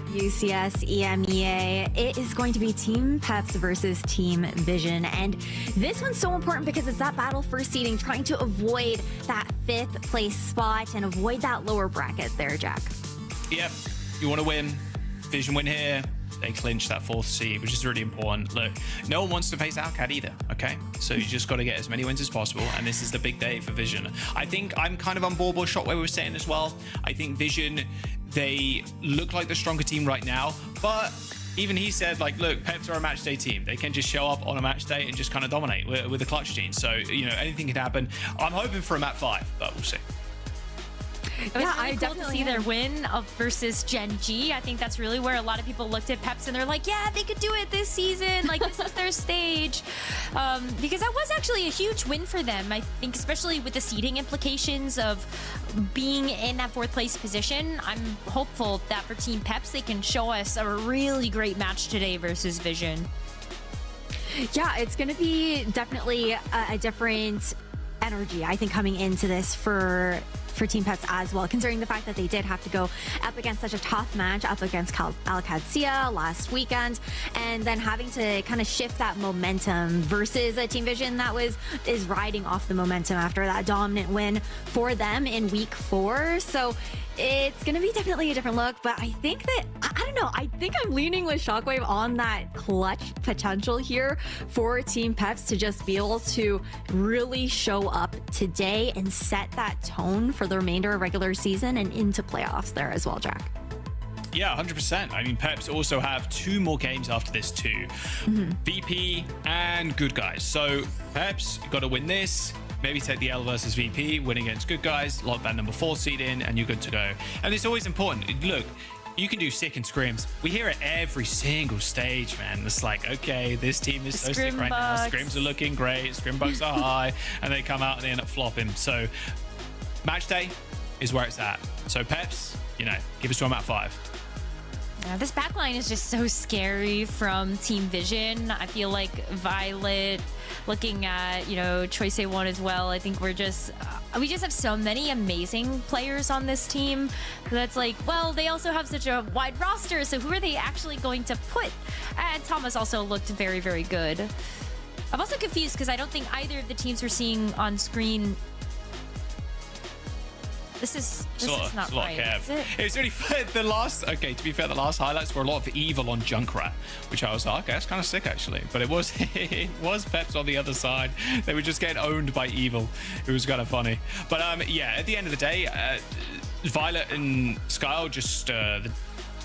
OWCS EMEA, it is going to be Team Peps versus Team Vision. And this one's so important because it's that battle for seeding, trying to avoid that 5th place spot and avoid that lower bracket there, Jack. Yep, you want to win. Vision win here. They clinch that 4th seed, which is really important. Look, no one wants to face Alcad either, okay? So you just got to get as many wins as possible, and this is the big day for Vision. I think I'm kind of on board with what Shockwave was saying as well. I think Vision, they look like the stronger team right now, but even he said, like, look, Peps are a match day team. They can just show up on a match day and just kind of dominate with the clutch gene. So, you know, anything can happen. I'm hoping for a map 5, but we'll see. It was really cool to see their win versus Gen G. I think that's really where a lot of people looked at Peps and they're like, yeah, they could do it this season. Like, this is their stage. Because that was actually a huge win for them. I think especially with the seeding implications of being in that 4th place position, I'm hopeful that for Team Peps, they can show us a really great match today versus Vision. Yeah, it's going to be definitely a different energy, I think, coming into this for Team Peps as well, considering the fact that they did have to go up against such a tough match up against Alcad last weekend, and then having to kind of shift that momentum versus a Team Vision that is riding off the momentum after that dominant win for them in week 4. So it's going to be definitely a different look, but I think that, I don't know, I think I'm leaning with Shockwave on that clutch potential here for Team Peps to just be able to really show up today and set that tone for the remainder of regular season and into playoffs there as well, Jack. Yeah, 100%. I mean, Peps also have 2 more games after this too. VP and Good Guys. So Peps, you got to win this. Maybe take the L versus VP, win against Good Guys, lock that number 4 seed in, and you're good to go. And it's always important. Look, you can do sick and scrims. We hear it every single stage, man. It's like, okay, this team is so sick right now. Scrims are looking great. Scrim bugs are high, and they come out and they end up flopping. So match day is where it's at. So Peps, you know, give us to them at 5. Yeah, this backline is just so scary from Team Vision. I feel like Violet, looking at, you know, Choice A1 as well, I think we just have so many amazing players on this team that's like, well, they also have such a wide roster, so who are they actually going to put? And Thomas also looked very, very good. I'm also confused because I don't think either of the teams we're seeing on screen. This is not right, is it? It was really the last, okay, to be fair, the last highlights were a lot of evil on Junkrat, which I was like, okay, that's kind of sick actually. But it was Peps on the other side. They were just getting owned by evil. It was kind of funny. But yeah, at the end of the day, Violet and Skyle, just the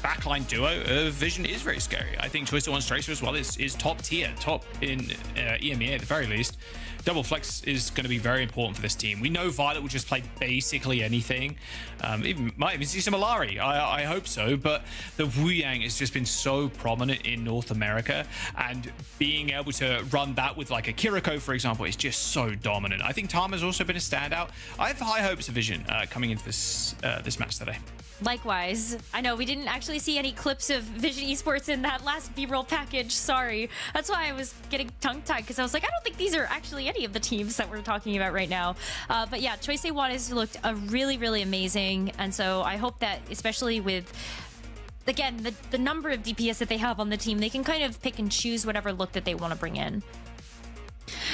backline duo of Vision is very scary. I think Twister 1 Tracer as well is top tier, top in EMEA at the very least. Double flex is going to be very important for this team. We know Violet will just play basically anything. Might even see some Alari. I hope so. But the Wu Yang has just been so prominent in North America, and being able to run that with like a Kiriko, for example, is just so dominant. I think Tama's also been a standout. I have high hopes of Vision coming into this match today. Likewise. I know we didn't actually see any clips of Vision Esports in that last B-roll package. Sorry. That's why I was getting tongue-tied, because I was like, I don't think these are actually any of the teams that we're talking about right now. But yeah, Choice A1 has looked really, really amazing. And so I hope that, especially with, again, the number of DPS that they have on the team, they can kind of pick and choose whatever look that they want to bring in.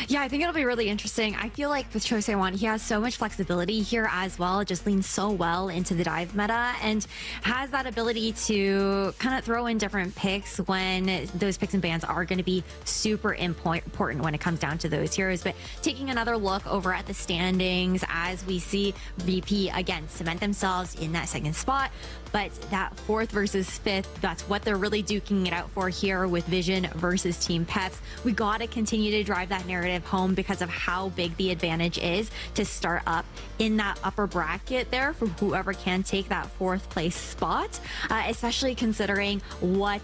Yeah, I think it'll be really interesting. I feel like with Choice A1, he has so much flexibility here as well. It just leans so well into the dive meta and has that ability to kind of throw in different picks when those picks and bans are going to be super important when it comes down to those heroes. But taking another look over at the standings as we see VP again cement themselves in that 2nd spot. But that 4th versus 5th, that's what they're really duking it out for here with Vision versus Team Peps. We got to continue to drive that narrative home because of how big the advantage is to start up in that upper bracket there for whoever can take that 4th place spot, especially considering what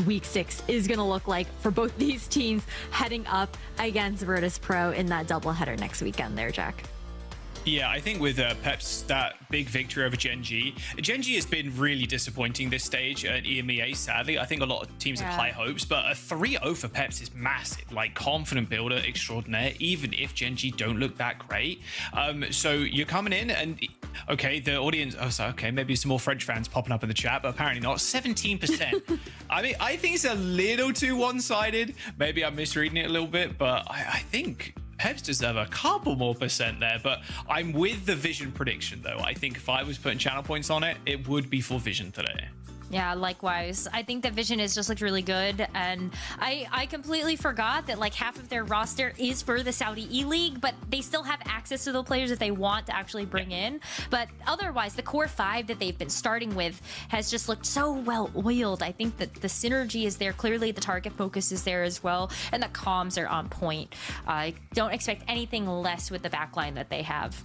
week 6 is going to look like for both these teams heading up against Virtus Pro in that doubleheader next weekend there, Jack. Yeah, I think with Peps, that big victory over Gen G has been really disappointing this stage at EMEA, sadly. I think a lot of teams have high hopes, but a 3-0 for Peps is massive, like confident builder extraordinaire, even if Gen G don't look that great. So you're coming in and Okay, the audience. Oh, so okay, maybe some more French fans popping up in the chat, but apparently not. 17%. I mean, I think it's a little too one-sided. Maybe I'm misreading it a little bit, but I think Peps deserve a couple more percent there. But I'm with the Vision prediction, though. I think if I was putting channel points on it, it would be for Vision today. Yeah, likewise. I think that Vision has just looked really good, and I completely forgot that like half of their roster is for the Saudi E-League, but they still have access to the players that they want to actually bring in. But otherwise, the core five that they've been starting with has just looked so well oiled. I think that the synergy is there. Clearly, the target focus is there as well, and the comms are on point. I don't expect anything less with the backline that they have.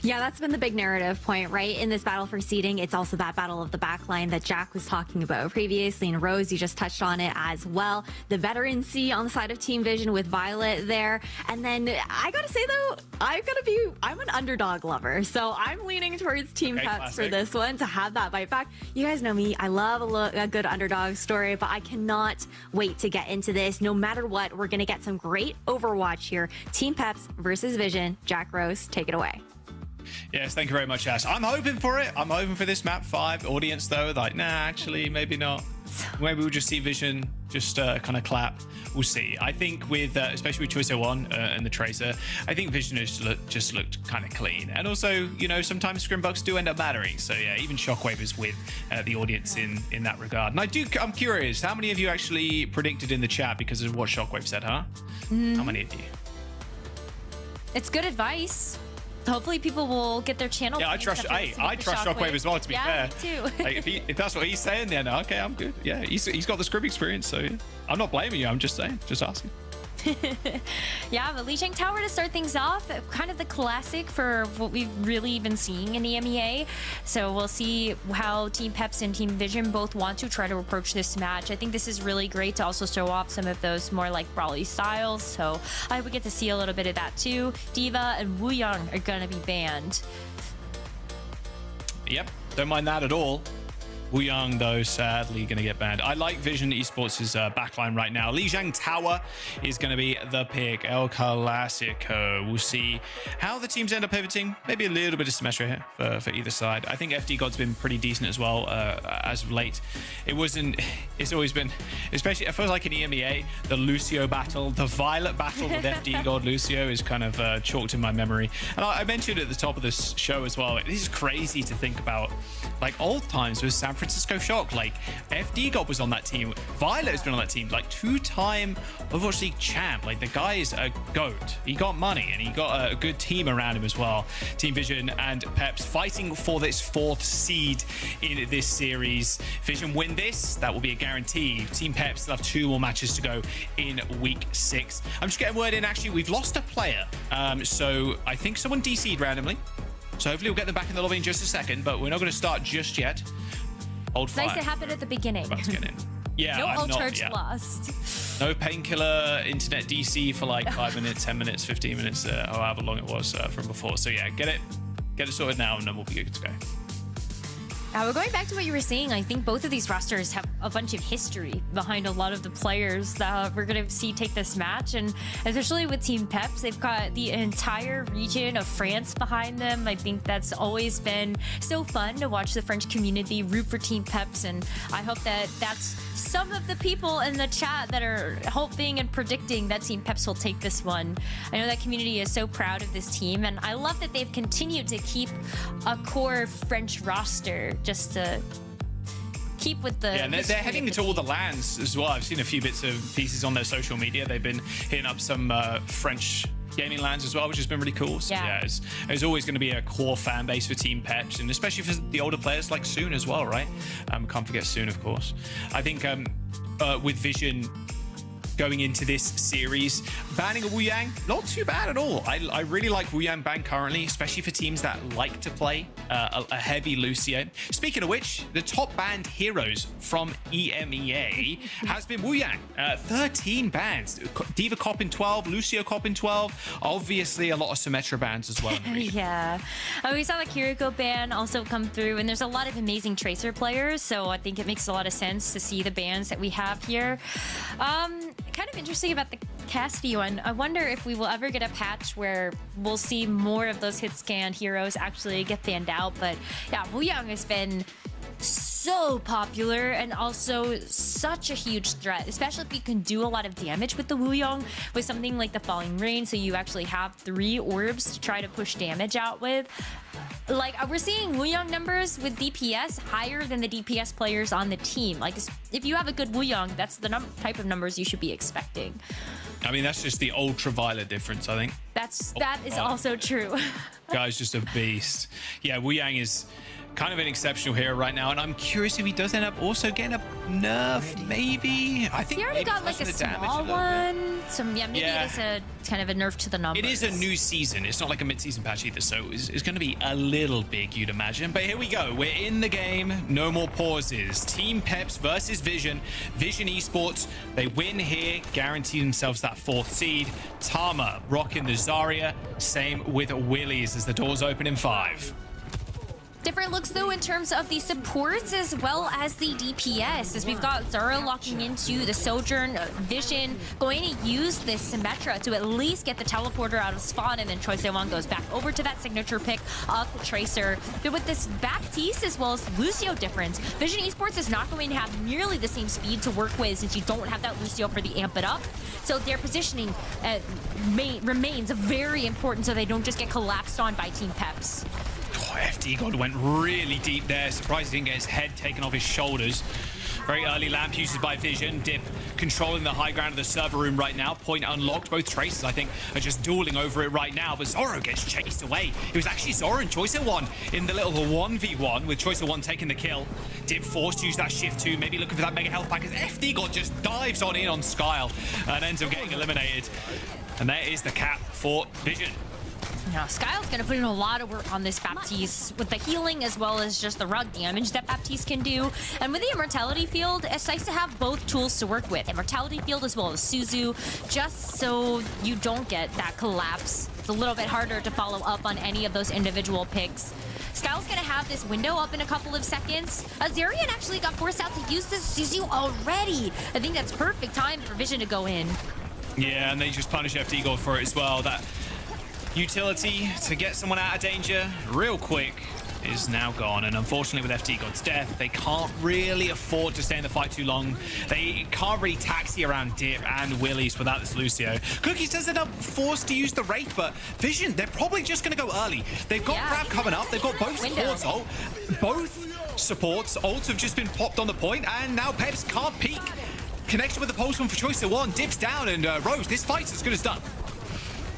Yeah, that's been the big narrative point, right? In this battle for seeding, it's also that battle of the backline that Jack was talking about previously. And Rose, you just touched on it as well. The veterancy on the side of Team Vision with Violet there. And then I gotta say though, I'm an underdog lover. So I'm leaning towards Team Peps for this one to have that bite back. You guys know me, I love a good underdog story, but I cannot wait to get into this. No matter what, we're gonna get some great Overwatch here. Team Peps versus Vision. Jack, Rose, take it away. Yes, thank you very much, Ash. I'm hoping for it. I'm hoping for this map 5. Audience, though, like, nah, actually, maybe not. Maybe we'll just see Vision just kind of clap. We'll see. I think with, especially with Choice 01 and the Tracer, I think Vision has just looked kind of clean. And also, you know, sometimes scrimbucks do end up mattering. So, yeah, even Shockwave is with the audience in that regard. And I'm curious, how many of you actually predicted in the chat because of what Shockwave said, huh? How many of you? It's good advice. Hopefully people will get their channel. Yeah, I trust Shockwave as well, to be fair. Me too. Like, if that's what he's saying, then okay, I'm good. Yeah, he's got the script experience, so yeah. I'm not blaming you. I'm just saying, just asking. Yeah, but Lijiang Tower to start things off, kind of the classic for what we've really been seeing in the EMEA. So we'll see how Team Peps and Team Vision both want to try to approach this match. I think this is really great to also show off some of those more like brawly styles. So I hope we get to see a little bit of that too. Diva and Wuyang are going to be banned. Yep, don't mind that at all. Wuyang, though, sadly going to get banned. I like Vision Esports' backline right now. Lijiang Tower is going to be the pick. El Clasico. We'll see how the teams end up pivoting. Maybe a little bit of symmetry here for either side. I think FD God's been pretty decent as well as of late. It's always been, especially, I feel like in EMEA, the Lucio battle, the Violet battle with FD God Lucio is kind of chalked in my memory. And I mentioned at the top of this show as well, this is crazy to think about. Like old times with San Francisco Shock, like FD God was on that team. Violet has been on that team, like 2-time Overwatch League champ. Like the guy is a goat. He got money and he got a good team around him as well. Team Vision and Peps fighting for this 4th seed in this series. Vision win this, that will be a guarantee. Team Peps still have 2 more matches to go in week 6. I'm just getting word in, actually, we've lost a player. So I think someone DC'd randomly. So hopefully we'll get them back in the lobby in just a second, but we're not going to start just yet. Hold fire. Nice it happened at the beginning. About to get in. Yeah, no old church lost. No painkiller internet DC for like 5 minutes, 10 minutes, 15 minutes, or however long it was from before. So yeah, get it sorted now, and then we'll be good to go. We're going back to what you were saying. I think both of these rosters have a bunch of history behind a lot of the players that we're going to see take this match. And especially with Team Peps, they've got the entire region of France behind them. I think that's always been so fun to watch the French community root for Team Peps. And I hope that that's some of the people in the chat that are hoping and predicting that Team Peps will take this one. I know that community is so proud of this team. And I love that they've continued to keep a core French roster just to keep with the... Yeah, and they're heading into all the lands as well. I've seen a few bits of pieces on their social media. They've been hitting up some French gaming lands as well, which has been really cool. So yeah, there's always going to be a core fan base for Team Peps, and especially for the older players like Soon as well, right? Can't forget Soon, of course. I think with Vision going into this series, banning a Wuyang, not too bad at all. I really like Wuyang ban currently, especially for teams that like to play a heavy Lucio. Speaking of which, the top banned heroes from EMEA has been Wuyang. 13 bans. Diva Cop in 12, Lucio Cop in 12. Obviously, a lot of Symmetra bans as well. Yeah. We saw the Kiriko ban also come through, and there's a lot of amazing Tracer players, so I think it makes a lot of sense to see the bans that we have here. Kind of interesting about the Cassidy one. I wonder if we will ever get a patch where we'll see more of those hit scan heroes actually get fanned out. But yeah, Lijiang has been so popular and also such a huge threat, especially if you can do a lot of damage with the Lijiang with something like the Falling Rain, so you actually have 3 orbs to try to push damage out with. Like, we're seeing Lijiang numbers with DPS higher than the DPS players on the team. Like, if you have a good Lijiang, that's the type of numbers you should be expecting. I mean, that's just the ultraviolet difference, I think. That is also true. Guy's just a beast. Yeah, Lijiang is kind of an exceptional hero right now, and I'm curious if he does end up also getting a nerf, maybe. I think he already got like a small one. Maybe it is a kind of a nerf to the numbers. It is a new season. It's not like a mid-season patch either, so it's going to be a little big, you'd imagine. But here we go. We're in the game. No more pauses. Team Peps versus Vision. Vision Esports. They win here, guarantee themselves that 4th seed. Tama rocking the Zarya. Same with Willies as the doors open in 5. Different looks, though, in terms of the supports as well as the DPS, as we've got Zara locking into the Sojourn. Vision going to use this Symmetra to at least get the teleporter out of spawn, and then Choi Se-won goes back over to that signature pick of the Tracer. But with this Baptiste as well as Lucio difference, Vision Esports is not going to have nearly the same speed to work with since you don't have that Lucio for the amp it up. So their positioning remains very important so they don't just get collapsed on by Team Peps. FD God went really deep there. Surprised he didn't get his head taken off his shoulders. Very early lamp uses by Vision. Dip controlling the high ground of the server room right now. Point unlocked. Both Traces, I think, are just dueling over it right now. But Zoro gets chased away. It was actually Zoro and Choi Se-won in the little 1v1 with Choi Se-won taking the kill. Dip forced to use that shift too. Maybe looking for that mega health pack as FD God just dives on in on Skyle and ends up getting eliminated. And there is the cap for Vision. Now, Skyle's going to put in a lot of work on this Baptiste with the healing as well as just the raw damage that Baptiste can do. And with the Immortality Field, it's nice to have both tools to work with. Immortality Field as well as Suzu, just so you don't get that collapse. It's a little bit harder to follow up on any of those individual picks. Skyle's going to have this window up in a couple of seconds. Azarian actually got forced out to use this Suzu already. I think that's perfect time for Vision to go in. Yeah, and they just punish FD God for it as well. That utility to get someone out of danger real quick is now gone, and unfortunately with FD God's death, they can't really afford to stay in the fight too long. They can't really taxi around Dip and Willies without this Lucio. Cookies does end up forced to use the Wraith, but Vision, they're probably just going to go early. They've got Grab coming up. They've got both supports ult. Both supports ults have just been popped on the point, and now Peps can't peek. Connection with the pulse one for Choice of One. Dip's down, and Rose, this fight's as good as done.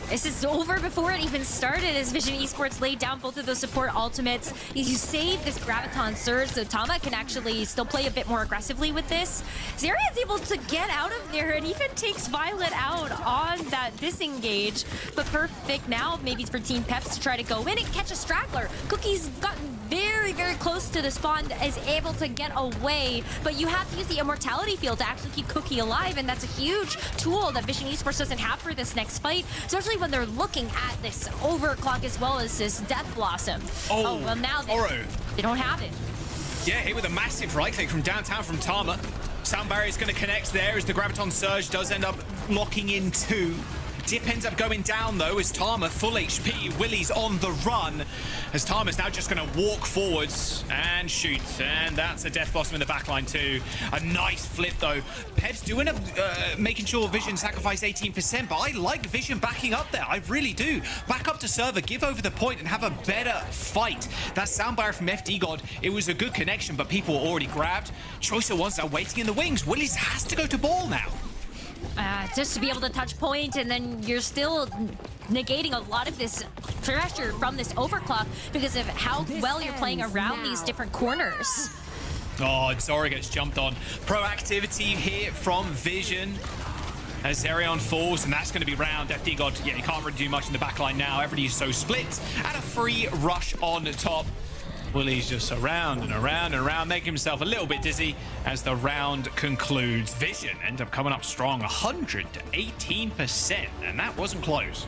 This is over before it even started as Vision Esports laid down both of those support ultimates. You save this Graviton Surge so Tama can actually still play a bit more aggressively with this. Zarian's able to get out of there and even takes Violet out on that disengage. But perfect now maybe for Team Peps to try to go in and catch a straggler. Cookie's gotten very, very close to the spawn, is able to get away, but you have to use the Immortality Field to actually keep Cookie alive, and that's a huge tool that Vision Esports doesn't have for this next fight, especially when they're looking at this overclock as well as this Death Blossom. Oh well, now they don't have it. Yeah, hit with a massive right click from downtown from Tama. Sound barrier is going to connect there as the Graviton Surge does end up locking in too. Dip ends up going down though as Tama full HP. Willie's on the run as Tama's now just going to walk forwards and shoot, and that's a Death Blossom in the backline too. A nice flip though. Peps doing making sure Vision sacrificed 18%, but I like Vision backing up there. I really do. Back up to server, give over the point and have a better fight. That sound barrier from FD God, it was a good connection, but people were already grabbed. Choice of One's now waiting in the wings. Willies has to go to ball now. Just to be able to touch point, and then you're still negating a lot of this pressure from this overclock because of how well you're playing around these different corners. Oh, Zora gets jumped on. Proactivity here from Vision as Zerion falls, and that's going to be round. FD God, yeah, you can't really do much in the backline now. Everybody's so split, and a free rush on top. Willie's just around and around and around, making himself a little bit dizzy as the round concludes. Vision end up coming up strong, 100 to 18%, and that wasn't close.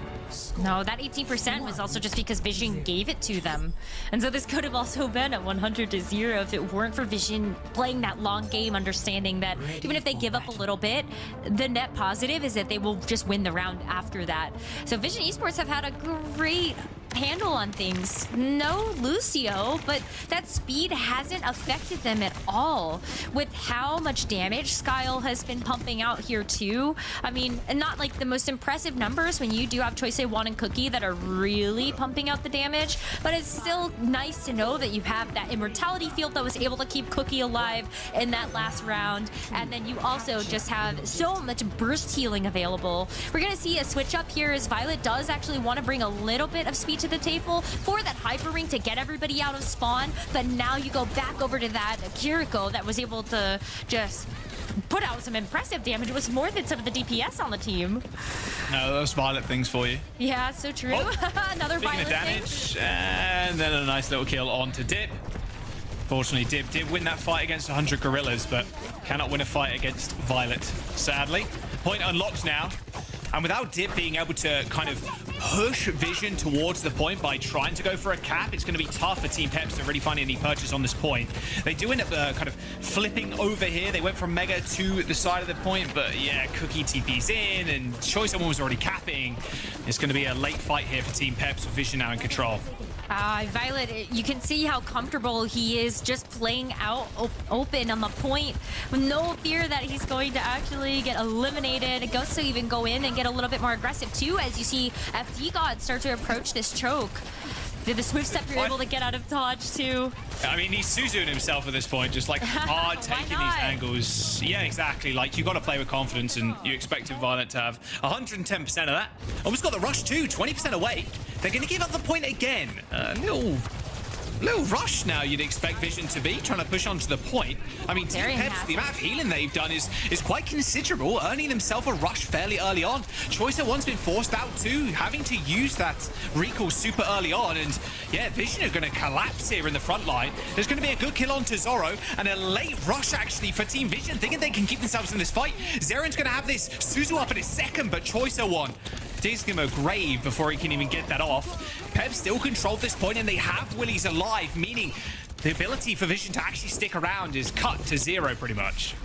No, that 18% was also just because Vision gave it to them. And so this could have also been at 100 to 0 if it weren't for Vision playing that long game, understanding that even if they give up a little bit, the net positive is that they will just win the round after that. So Vision Esports have had a great handle on things. No Lucio, but that speed hasn't affected them at all. With how much damage Skyle has been pumping out here too. I mean, and not like the most impressive numbers when you do have Choice A1 and Cookie that are really pumping out the damage, but it's still nice to know that you have that immortality field that was able to keep Cookie alive in that last round, and then you also just have so much burst healing available. We're gonna see a switch up here as Violet does actually want to bring a little bit of speed to the table for that hyper ring to get everybody out of spawn, but now you go back over to that Kiriko that was able to just put out some impressive damage. It was more than some of the DPS on the team. No, those Violet things for you. Yeah, so true. Another Violet damage, thing. and then a nice little kill onto Dip. Fortunately, Dip did win that fight against 100 Gorillas, but cannot win a fight against Violet, sadly. Point unlocked now. And without Dip being able to kind of push Vision towards the point by trying to go for a cap, it's going to be tough for Team Peps to really find any purchase on this point. They do end up kind of flipping over here. They went from Mega to the side of the point, but yeah, Cookie TP's in, and Choice Someone was already capping. It's going to be a late fight here for Team Peps with Vision now in control. Violet, you can see how comfortable he is just playing out open on the point with no fear that he's going to actually get eliminated. Ghosts to even go in and get a little bit more aggressive too as you see FD God start to approach this choke. Did the swift step you're able to get out of dodge too? I mean, he's Suzuing himself at this point, just like hard taking these angles. Yeah, exactly. Like, you got to play with confidence, and you expected Violet to have 110% of that. Almost got the rush too, 20% away. They're going to give up the point again. Little rush now you'd expect Vision to be, trying to push onto the point. I mean, Team Peps, the amount of healing they've done is quite considerable, earning themselves a rush fairly early on. Choice One's been forced out too, having to use that recall super early on, and yeah, Vision are going to collapse here in the front line. There's going to be a good kill onto Zorro, and a late rush actually for Team Vision, thinking they can keep themselves in this fight. Zeron's going to have this Suzu up in a second, but Choice One digs him a grave before he can even get that off. Peps still controlled this point, and they have Willies alive, meaning the ability for Vision to actually stick around is cut to 0 pretty much.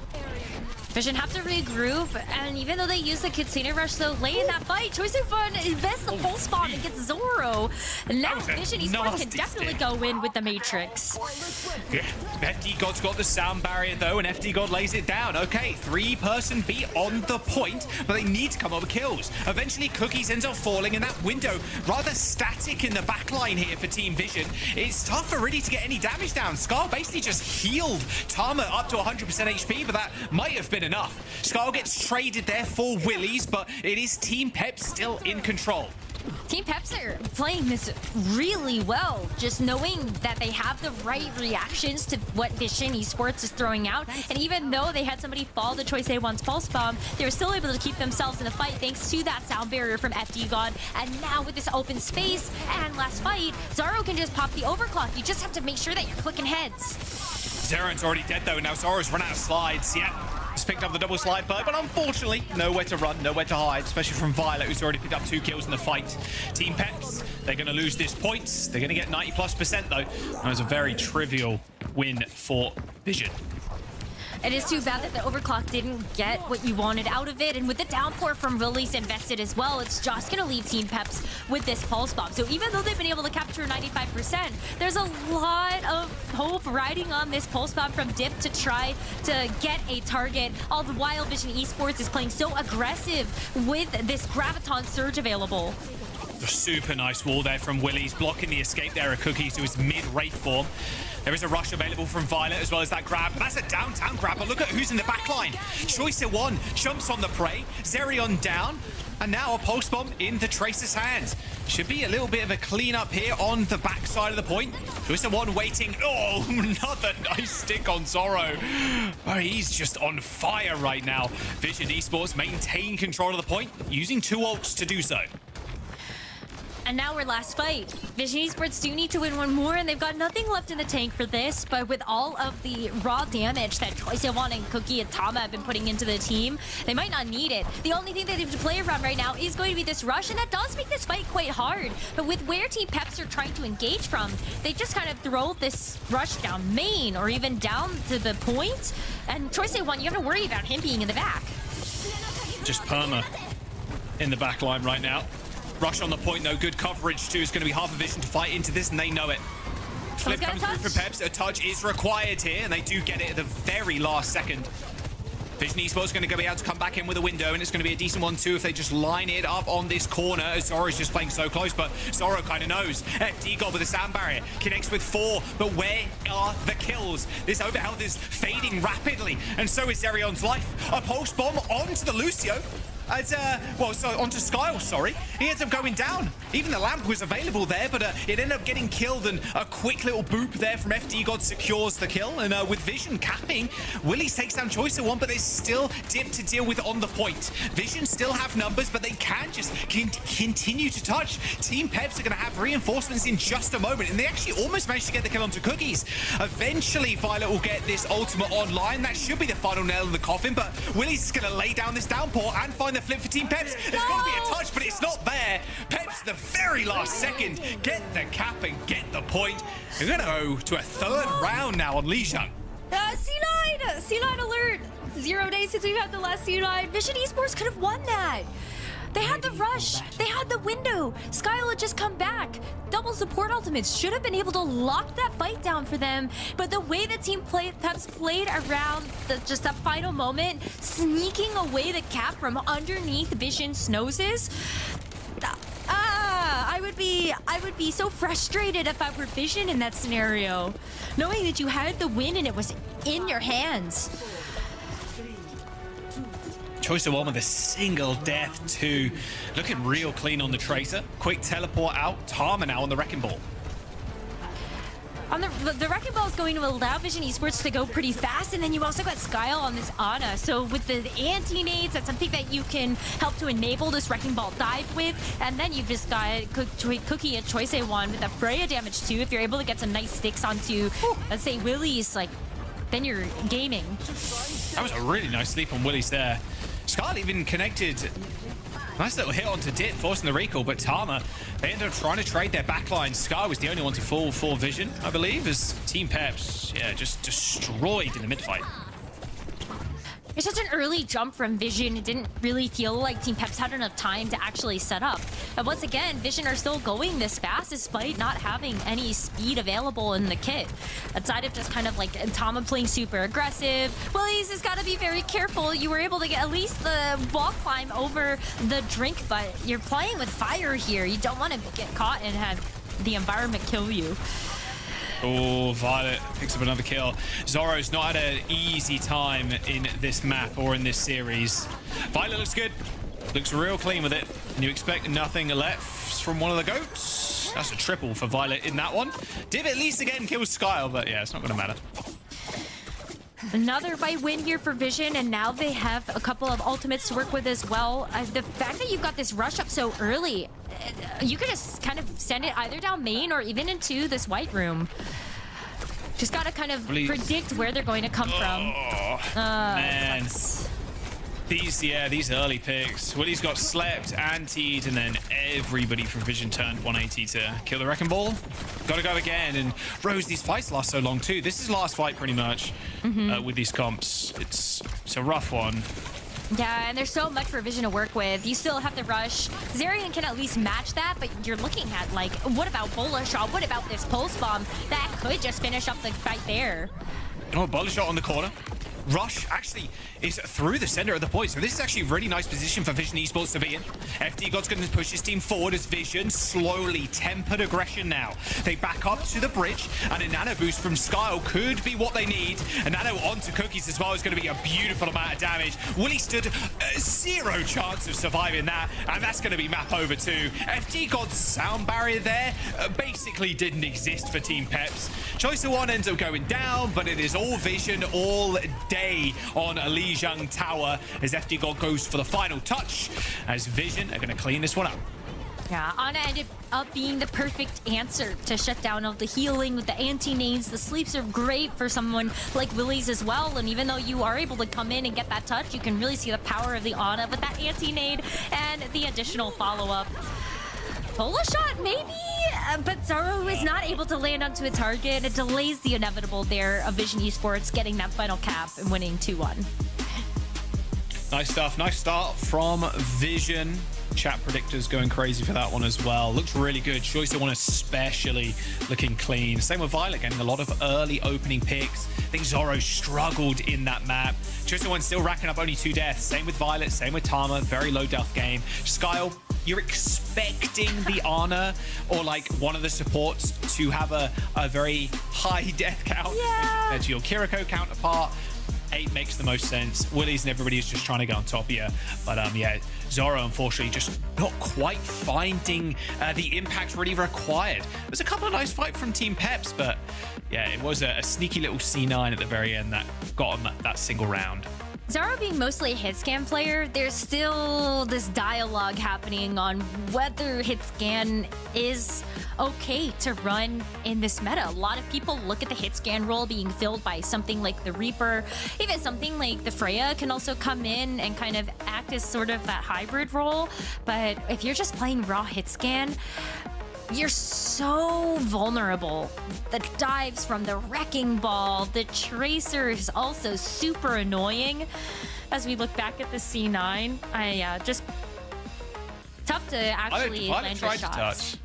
Vision have to regroup, and even though they use the Katsina Rush so late in that fight, Choice of Fun invests the full spawn and gets Zorro. And now Vision Esports can definitely go in with the Matrix. Yeah, FD God's got the sound barrier though, and FD God lays it down. Okay, 3-person beat on the point, but they need to come up with kills. Eventually, Cookies ends up falling in that window. Rather static in the backline here for Team Vision. It's tough for really to get any damage down. Scar basically just healed Tama up to 100% HP, but that might have been enough. Scar gets traded there for Willies, but it is Team Peps still in control. Team Peps are playing this really well, just knowing that they have the right reactions to what Vision Esports is throwing out. And even though they had somebody fall to Choice A1's Pulse Bomb, they were still able to keep themselves in the fight thanks to that sound barrier from FD God. And now with this open space and last fight, Zaro can just pop the overclock. You just have to make sure that you're clicking heads. Zeron's already dead though, now Zoro's run out of slides. Yeah, just picked up the double slide bird, but unfortunately, nowhere to run, nowhere to hide, especially from Violet, who's already picked up 2 kills in the fight. Team Peps, they're going to lose this points. They're going to get 90+% though. That was a very trivial win for Vision. It is too bad that the overclock didn't get what you wanted out of it, and with the downpour from Release invested as well, it's just going to leave Team Peps with this pulse bomb. So even though they've been able to capture 95%, there's a lot of hope riding on this pulse bomb from Dip to try to get a target. All the while, Vision Esports is playing so aggressive with this Graviton Surge available. A super nice wall there from Willies, blocking the escape there of Cookies to his mid-wraith form. There is a rush available from Violet as well as that grab. That's a downtown grab, but look at who's in the backline. Choice One jumps on the prey, Zerion down, and now a pulse bomb in the Tracer's hands. Should be a little bit of a cleanup here on the backside of the point. Choice One waiting. Oh, another nice stick on Zorro. Oh, he's just on fire right now. Vision Esports maintain control of the point, using 2 ults to do so. And now we're last fight. Vision Esports do need to win one more, and they've got nothing left in the tank for this. But with all of the raw damage that Choice1 and Cookie and Tama have been putting into the team, they might not need it. The only thing they have to play around right now is going to be this rush, and that does make this fight quite hard. But with where Team Peps are trying to engage from, they just kind of throw this rush down main or even down to the point. And Choice1, you have to worry about him being in the back. Just perma in the back line right now. Rush on the point though, good coverage too. Is going to be half a Vision to fight into this, and they know it. Flip comes through for Peps. A touch is required here, and they do get it at the very last second. Vision Esports going to be able to come back in with a window, and it's going to be a decent one too if they just line it up on this corner. Zoro's just playing so close, but Zoro kind of knows. FD got with a sound barrier, connects with 4, but where are the kills? This overhealth is fading rapidly, and so is Zerion's life. A pulse bomb onto the Lucio. Onto Skyle, sorry. He ends up going down. Even the lamp was available there, but it ended up getting killed, and a quick little boop there from FD God secures the kill. And with Vision capping, Willies takes down Choice1, but there's still Dip to deal with on the point. Vision still have numbers, but they can just continue to touch. Team Peps are going to have reinforcements in just a moment, and they actually almost managed to get the kill onto Cookies. Eventually, Violet will get this ultimate online. That should be the final nail in the coffin, but Willies is going to lay down this downpour and find the flip for Team Peps. There's got to be a touch, but it's not there. Peps, the very last second, get the cap and get the point. We're going to go to a third round now on Lijiang. C9! C9 alert! 0 days since we've had the last C9. Vision Esports could have won that. They had the rush. They had the window. Skyle had just come back. Double support ultimates should have been able to lock that fight down for them. But the way the team Peps played around just that final moment, sneaking away the cap from underneath Vision's noses. I would be so frustrated if I were Vision in that scenario, knowing that you had the win and it was in your hands. Choice1 with a single death too. Looking real clean on the Tracer. Quick teleport out. Tama now on the Wrecking Ball. On the Wrecking Ball is going to allow Vision Esports to go pretty fast, and then you also got Skyle on this Ana. So with the anti-nades, that's something that you can help to enable this Wrecking Ball dive with. And then you've just got Cookie and Choice1 with the Freya damage too. If you're able to get some nice sticks onto, let's say, Willies, like, then you're gaming. That was a really nice sleep on Willies there. Skyle even connected. Nice little hit onto Dit, forcing the recall, but Tama, they ended up trying to trade their backline. Skyle was the only one to fall for Vision, I believe, as Team Peps, just destroyed in the mid-fight. It's such an early jump from Vision. It didn't really feel like Team Peps had enough time to actually set up. And once again, Vision are still going this fast despite not having any speed available in the kit. Outside of just kind of like Tama playing super aggressive. Willies has got to be very careful. You were able to get at least the wall climb over the drink, but you're playing with fire here. You don't want to get caught and have the environment kill you. Oh, Violet picks up another kill. Zoro's not had an easy time in this map or in this series. Violet looks good. Looks real clean with it. And you expect nothing left from one of the goats. That's a triple for Violet in that one. Div at least again kills Skyle, but yeah, it's not going to matter. Another fight win here for Vision, and now they have a couple of ultimates to work with as well. The fact that you've got this rush up so early, you could just kind of send it either down main or even into this white room. Just gotta kind of predict where they're going to come from. Man. These early picks. Willie's got slept, antied, and then everybody from Vision turned 180 to kill the Wrecking Ball. Gotta go again, and Rose, these fights last so long too. This is last fight pretty much with these comps. It's a rough one. Yeah, and there's so much for Vision to work with. You still have the rush. Zerion can at least match that, but you're looking at, like, what about Bullet Shot? What about this Pulse Bomb? That could just finish up the fight there. Oh, Bullet Shot on the corner. Rush actually is through the center of the point, so this is actually a really nice position for Vision Esports to be in. FD God's going to push his team forward as Vision slowly tempered aggression now. They back up to the bridge, and a nano boost from Skyle could be what they need. A nano onto Cookies as well is going to be a beautiful amount of damage. Willie stood zero chance of surviving that, and that's going to be map over too. FD God's sound barrier there basically didn't exist for Team Peps. Choice1 ends up going down, but it is all Vision all day on Lijiang Tower as FD God goes for the final touch, as Vision are going to clean this one up. Yeah, Ana ended up being the perfect answer to shut down all the healing with the anti-nades. The sleeps are great for someone like Willie's as well. And even though you are able to come in and get that touch, you can really see the power of the Ana with that anti-nade and the additional follow-up. Polo shot, maybe? But Zoro is not able to land onto a target. It delays the inevitable there of Vision Esports getting that final cap and winning 2-1. Nice stuff. Nice start from Vision. Chat predictors going crazy for that one as well. Looks really good. Choice one especially looking clean. Same with Violet, getting a lot of early opening picks. I think Zoro struggled in that map. Choice one still racking up only 2 deaths. Same with Violet, same with Tama. Very low death game. Skyle, you're expecting the Ana or like one of the supports to have a very high death count compared to your Kiriko counterpart. 8 makes the most sense. Willie's and everybody is just trying to get on top of you. But yeah, Zoro unfortunately just not quite finding the impact really required. There's a couple of nice fights from Team Peps, but yeah, it was a sneaky little C9 at the very end that got him that single round. Zoro being mostly a hit scan player, there's still this dialogue happening on whether hit scan is okay to run in this meta. A lot of people look at the hit scan role being filled by something like the Reaper. Even something like the Freya can also come in and kind of act as sort of that hybrid role. But if you're just playing raw hit scan, you're so vulnerable. The dives from the wrecking ball, the tracer is also super annoying. As we look back at the C9, just tough to actually land your shots.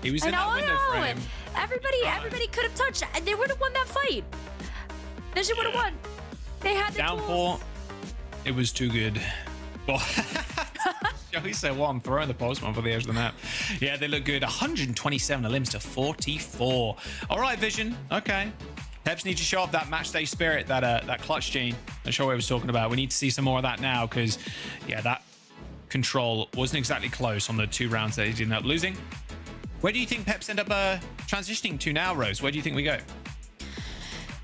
He was in that window frame. Everybody could have touched. They would have won that fight. Vision would have won. They had the downpour. tools. It was too good. Well, Joey said, well, I'm throwing the postman for the edge of the map. Yeah, they look good. 127 elims to 44. All right, Vision. Okay. Peps need to show up that match day spirit, that clutch gene that Shoei was talking about. We need to see some more of that now because, yeah, that control wasn't exactly close on the 2 rounds that he did end up losing. Where do you think Peps end up transitioning to now, Rose? Where do you think we go?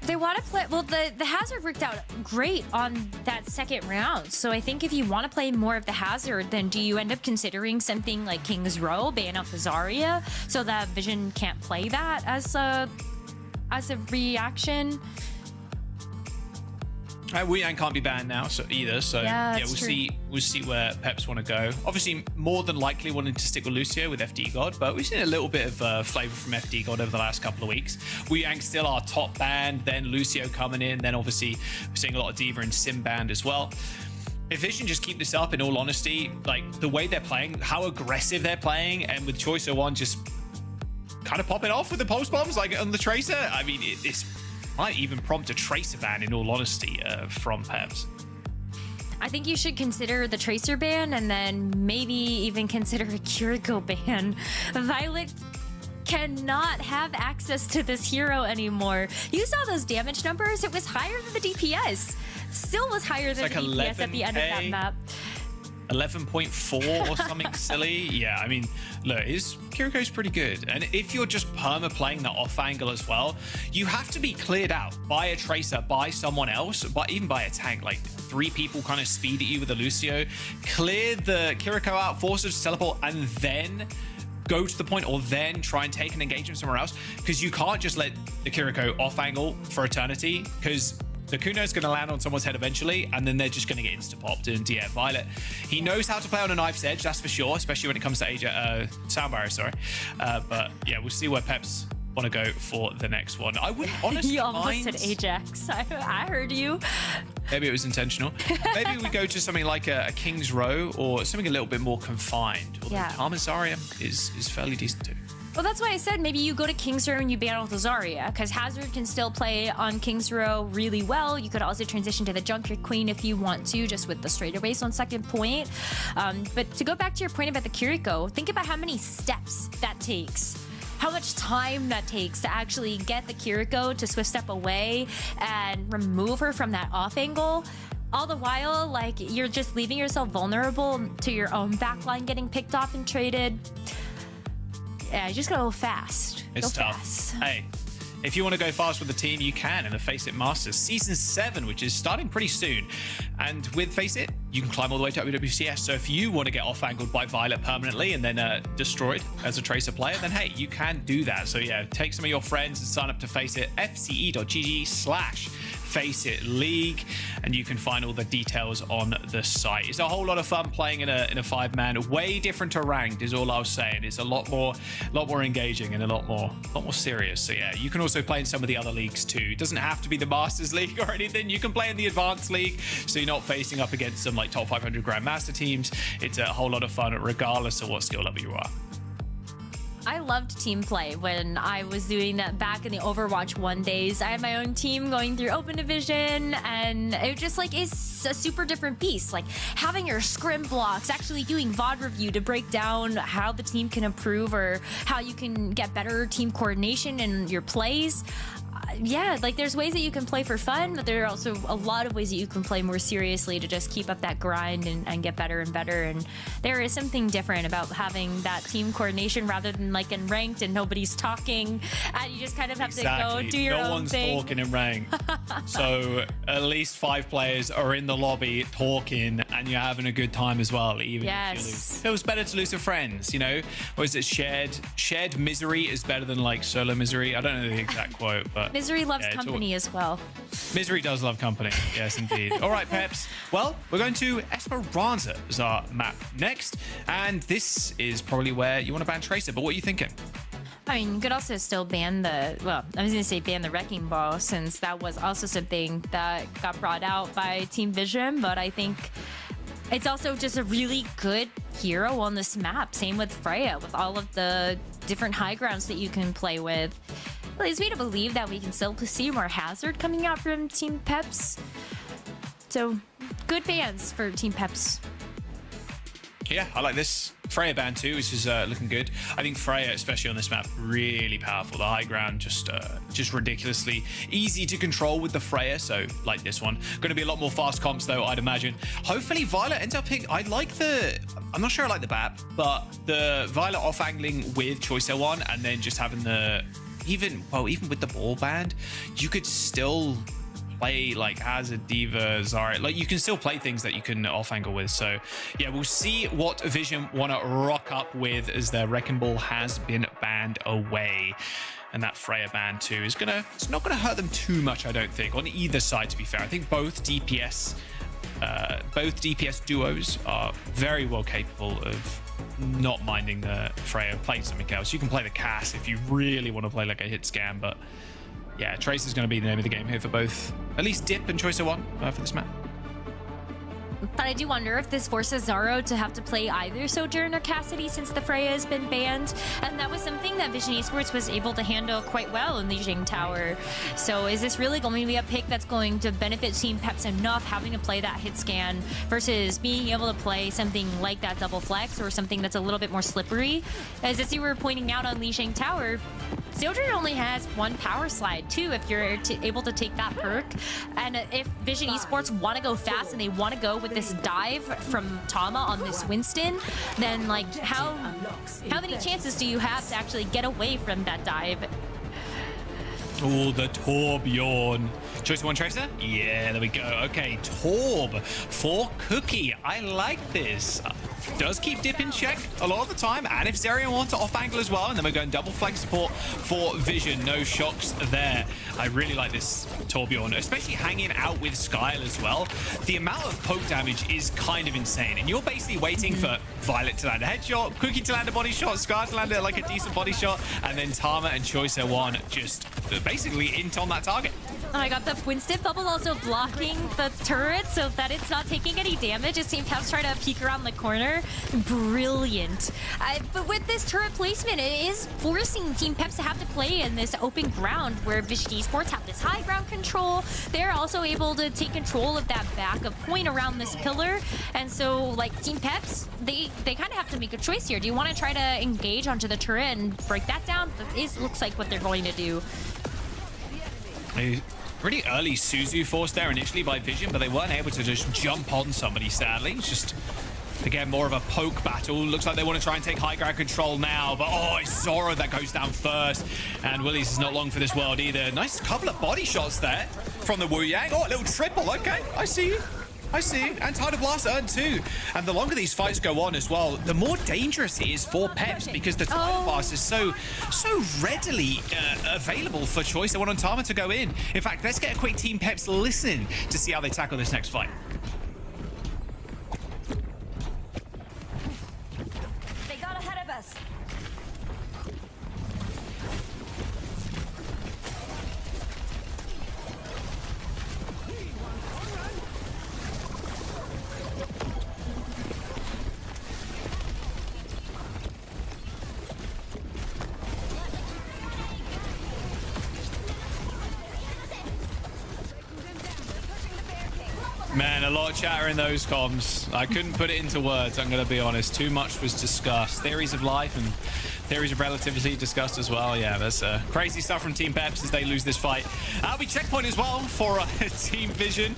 They want to play. Well, the hazard worked out great on that second round. So I think if you want to play more of the hazard, then do you end up considering something like King's Row, ban out the Zarya, so that Vision can't play that as a reaction? Wu Yang can't be banned now, so either. So yeah, we'll see where Peps want to go. Obviously, more than likely wanting to stick with Lucio with FD God, but we've seen a little bit of flavor from FD God over the last couple of weeks. Wu Yang still our top band, then Lucio coming in, then obviously we're seeing a lot of Diva and Sim band as well. If Vision just keep this up, in all honesty, like the way they're playing, how aggressive they're playing, and with Choice 01 just kind of popping off with the post bombs like on the Tracer, I mean, it's might even prompt a Tracer ban, in all honesty, from Peps. I think you should consider the Tracer ban and then maybe even consider a Kiriko ban. Violet cannot have access to this hero anymore. You saw those damage numbers. It was higher than the DPS. Still was higher than the DPS at the end of that map. 11.4 or something silly. Yeah, I mean, look, Kiriko's pretty good. And if you're just perma playing the off angle as well, you have to be cleared out by a Tracer, by someone else, but even by a tank. Like 3 people kind of speed at you with a Lucio, clear the Kiriko out, force it to teleport, and then go to the point, or then try and take an engagement somewhere else. Because you can't just let the Kiriko off angle for eternity, because the Kuno is going to land on someone's head eventually, and then they're just going to get insta-popped. And yeah, Violet, he knows how to play on a knife's edge, that's for sure, especially when it comes to sound barrier, sorry. But yeah, we'll see where Peps want to go for the next one. I wouldn't honestly You almost said Ajax. I heard you. Maybe it was intentional. Maybe we go to something like a King's Row or something a little bit more confined. Although Zarya is fairly decent too. Well, that's why I said maybe you go to King's Row and you ban out the Zarya, because Hazard can still play on King's Row really well. You could also transition to the Junker Queen if you want to, just with the straightaways on second point. But to go back to your point about the Kiriko, think about how many steps that takes. How much time that takes to actually get the Kiriko to swift step away and remove her from that off angle. All the while, like, you're just leaving yourself vulnerable to your own backline getting picked off and traded. Yeah, you just gotta go fast. It's tough. Hey, if you want to go fast with the team, you can in the FACEIT Masters Season 7, which is starting pretty soon. And with FACEIT, you can climb all the way to OWCS. So if you want to get off-angled by Violet permanently and then destroyed as a Tracer player, then hey, you can do that. So yeah, take some of your friends and sign up to FACEIT, fce.gg/FACEIT League, and you can find all the details on the site. It's a whole lot of fun playing in a 5-man. Way different to ranked is all I was saying. It's a lot more engaging and a lot more serious. So yeah, you can also play in some of the other leagues too. It doesn't have to be the Masters League or anything. You can play in the Advanced League, so you're not facing up against some like top 500 Grandmaster teams. It's a whole lot of fun regardless of what skill level you are. I loved team play when I was doing that back in the Overwatch 1 days. I had my own team going through open division, and it just like is a super different beast. Like having your scrim blocks, actually doing VOD review to break down how the team can improve or how you can get better team coordination in your plays. Yeah, like there's ways that you can play for fun, but there are also a lot of ways that you can play more seriously to just keep up that grind and get better and better. And there is something different about having that team coordination rather than like in ranked and nobody's talking and you just kind of have to go do your own thing. No one's talking in ranked. So at least 5 players are in the lobby talking and you're having a good time as well, even if you lose. Feels better to lose with friends, you know? Or is it shared misery is better than like solo misery? I don't know the exact quote, but misery loves company as well. Misery does love company. Yes, indeed. All right, Peps. Well, we're going to Esperança as our map next. And this is probably where you want to ban Tracer. But what are you thinking? I mean, you could also still ban the, well, I was going to say ban the Wrecking Ball, since that was also something that got brought out by Team Vision. But I think it's also just a really good hero on this map. Same with Freya, with all of the different high grounds that you can play with. Leads me to believe that we can still see more Hazard coming out from Team Peps. So, good bans for Team Peps. Yeah, I like this. Freya ban too, which is looking good. I think Freya, especially on this map, really powerful. The high ground just ridiculously easy to control with the Freya. So like this one, going to be a lot more fast comps though, I'd imagine. Hopefully Violet ends up picking. I'm not sure I like the BAP, but the Violet off angling with Choice L1 and then just having the even with the ball band, you could still play like Hazard, Diva, Zarya. Like you can still play things that you can off angle with. So yeah, we'll see what Vision want to rock up with as their Wrecking Ball has been banned away. And that Freya ban too is it's not gonna hurt them too much, I don't think, on either side, to be fair. I think both DPS duos are very well capable of not minding the Freya, playing something else. You can play the Cass if you really want to play like a hit scam, but yeah, Tracer's going to be the name of the game here for both, at least Dip and Choice 1 for this map. But I do wonder if this forces Zaro to have to play either Sojourn or Cassidy since the Freya has been banned. And that was something that Vision Esports was able to handle quite well in Lijiang Tower. So is this really going to be a pick that's going to benefit Team Peps enough, having to play that hit scan versus being able to play something like that double flex or something that's a little bit more slippery? As you were pointing out on Lijiang Tower, Sojourn only has 1 power slide too if you're able to take that perk. And if Vision Esports want to go fast and they want to go with this dive from Tama on this Winston, then like how many chances do you have to actually get away from that dive? Oh, the Torbjorn. Choice 1 Tracer? Yeah, there we go. Okay, Torb for Cookie. I like this. Does keep Dip in check a lot of the time. And if Zerion wants to off angle as well, and then we're going double flag support for Vision. No shocks there. I really like this Torbjorn, especially hanging out with Skyle as well. The amount of poke damage is kind of insane. And you're basically waiting for Violet to land a headshot, Cookie to land a body shot, Skyle to land like a decent body shot, and then Tama and Choice 1 just basically int on that target. Oh my god, the Winston bubble also blocking the turret so that it's not taking any damage. It seems Peps trying to peek around the corner. Brilliant. But with this turret placement, it is forcing Team Peps to have to play in this open ground where Vision Esports have this high ground control. They're also able to take control of that back of point around this pillar. And so, like, Team Peps, they kind of have to make a choice here. Do you want to try to engage onto the turret and break that down? That looks like what they're going to do. Pretty early Suzu force there initially by Vision, but they weren't able to just jump on somebody, sadly. It's just, again, more of a poke battle. Looks like they want to try and take high ground control now, but oh, it's Zoro that goes down first. And Willies is not long for this world either. Nice couple of body shots there from the Wu Yang. Oh, a little triple. Okay, I see you. I see. And Tidal Blast earned 2. And the longer these fights go on as well, the more dangerous it is for Peps, because the Tidal Blast is so readily available for Choice. They want on Tama to go in. In fact, let's get a quick Team Peps listen to see how they tackle this next fight. They got ahead of us. Man, a lot of chatter in those comms. I couldn't put it into words, I'm going to be honest. Too much was discussed. Theories of life and theories of relativity discussed as well. Yeah, that's crazy stuff from Team Peps as they lose this fight. That'll be checkpoint as well for Team Vision.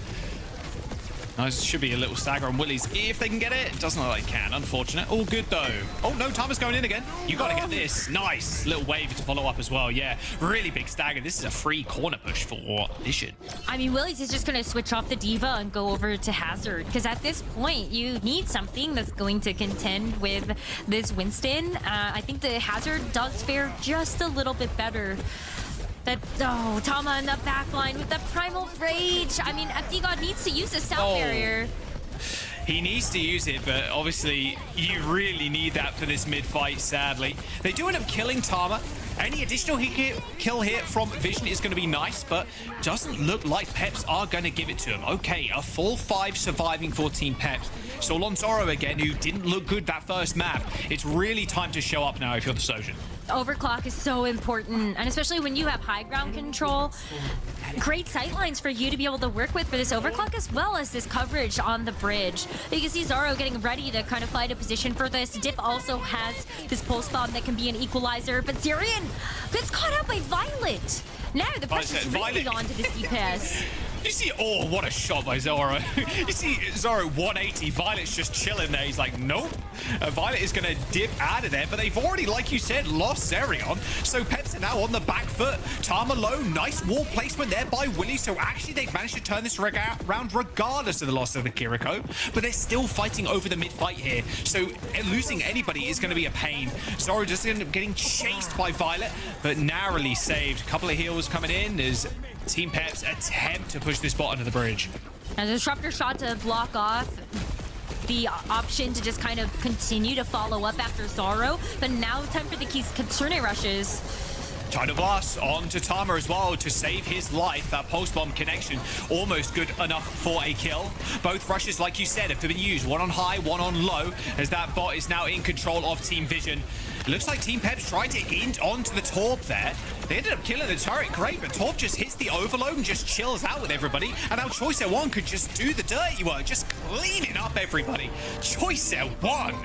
This should be a little stagger on Willie's if they can get it. It doesn't look like they can, unfortunate. All good though. Oh no, Tama's going in again. You gotta get this. Nice. Little wave to follow up as well. Yeah, really big stagger. This is a free corner push for Vision. I mean, Willie's is just going to switch off the Diva and go over to Hazard, because at this point, you need something that's going to contend with this Winston. I think the Hazard does fare just a little bit better. Tama in the back line with the Primal Rage. I mean, FD God needs to use the sound barrier. He needs to use it, but obviously you really need that for this mid-fight, sadly. They do end up killing Tama. Any additional kill here from Vision is going to be nice, but doesn't look like Peps are going to give it to him. Okay, a full 5 surviving for Team Peps. So Lonzoro again, who didn't look good that first map. It's really time to show up now if you're the Sojan. Overclock is so important, and especially when you have high ground control. Great sight lines for you to be able to work with for this overclock, as well as this coverage on the bridge. You can see Zoro getting ready to kind of find a position for this. Dip also has this pulse bomb that can be an equalizer, but Zerion gets caught out by Violet. Now the pressure's really onto this DPS. You see, oh, what a shot by Zoro. You see Zoro 180, Violet's just chilling there. He's like, nope. Violet is going to dip out of there, but they've already, like you said, lost Zerion. So Peps are now on the back foot. Tama low, nice wall placement there by Willie. So actually they've managed to turn this round regardless of the loss of the Kiriko, but they're still fighting over the mid-fight here. So losing anybody is going to be a pain. Zoro just end up getting chased by Violet, but narrowly saved. A couple of heals coming in as Team Peps attempt to push this bot under the bridge. And a disruptor shot to block off the option to just kind of continue to follow up after Zoro. But now time for the Kitsune rushes. Tidal Blast on to Tama as well to save his life. That post bomb connection almost good enough for a kill. Both rushes, like you said, have been used. One on high, one on low, as that bot is now in control of Team Vision. It looks like Team Peps tried to int onto the Torp there. They ended up killing the turret, great, but Torp just hits the overload and just chills out with everybody. And now Choice One could just do the dirty work, just cleaning up everybody. Choice One.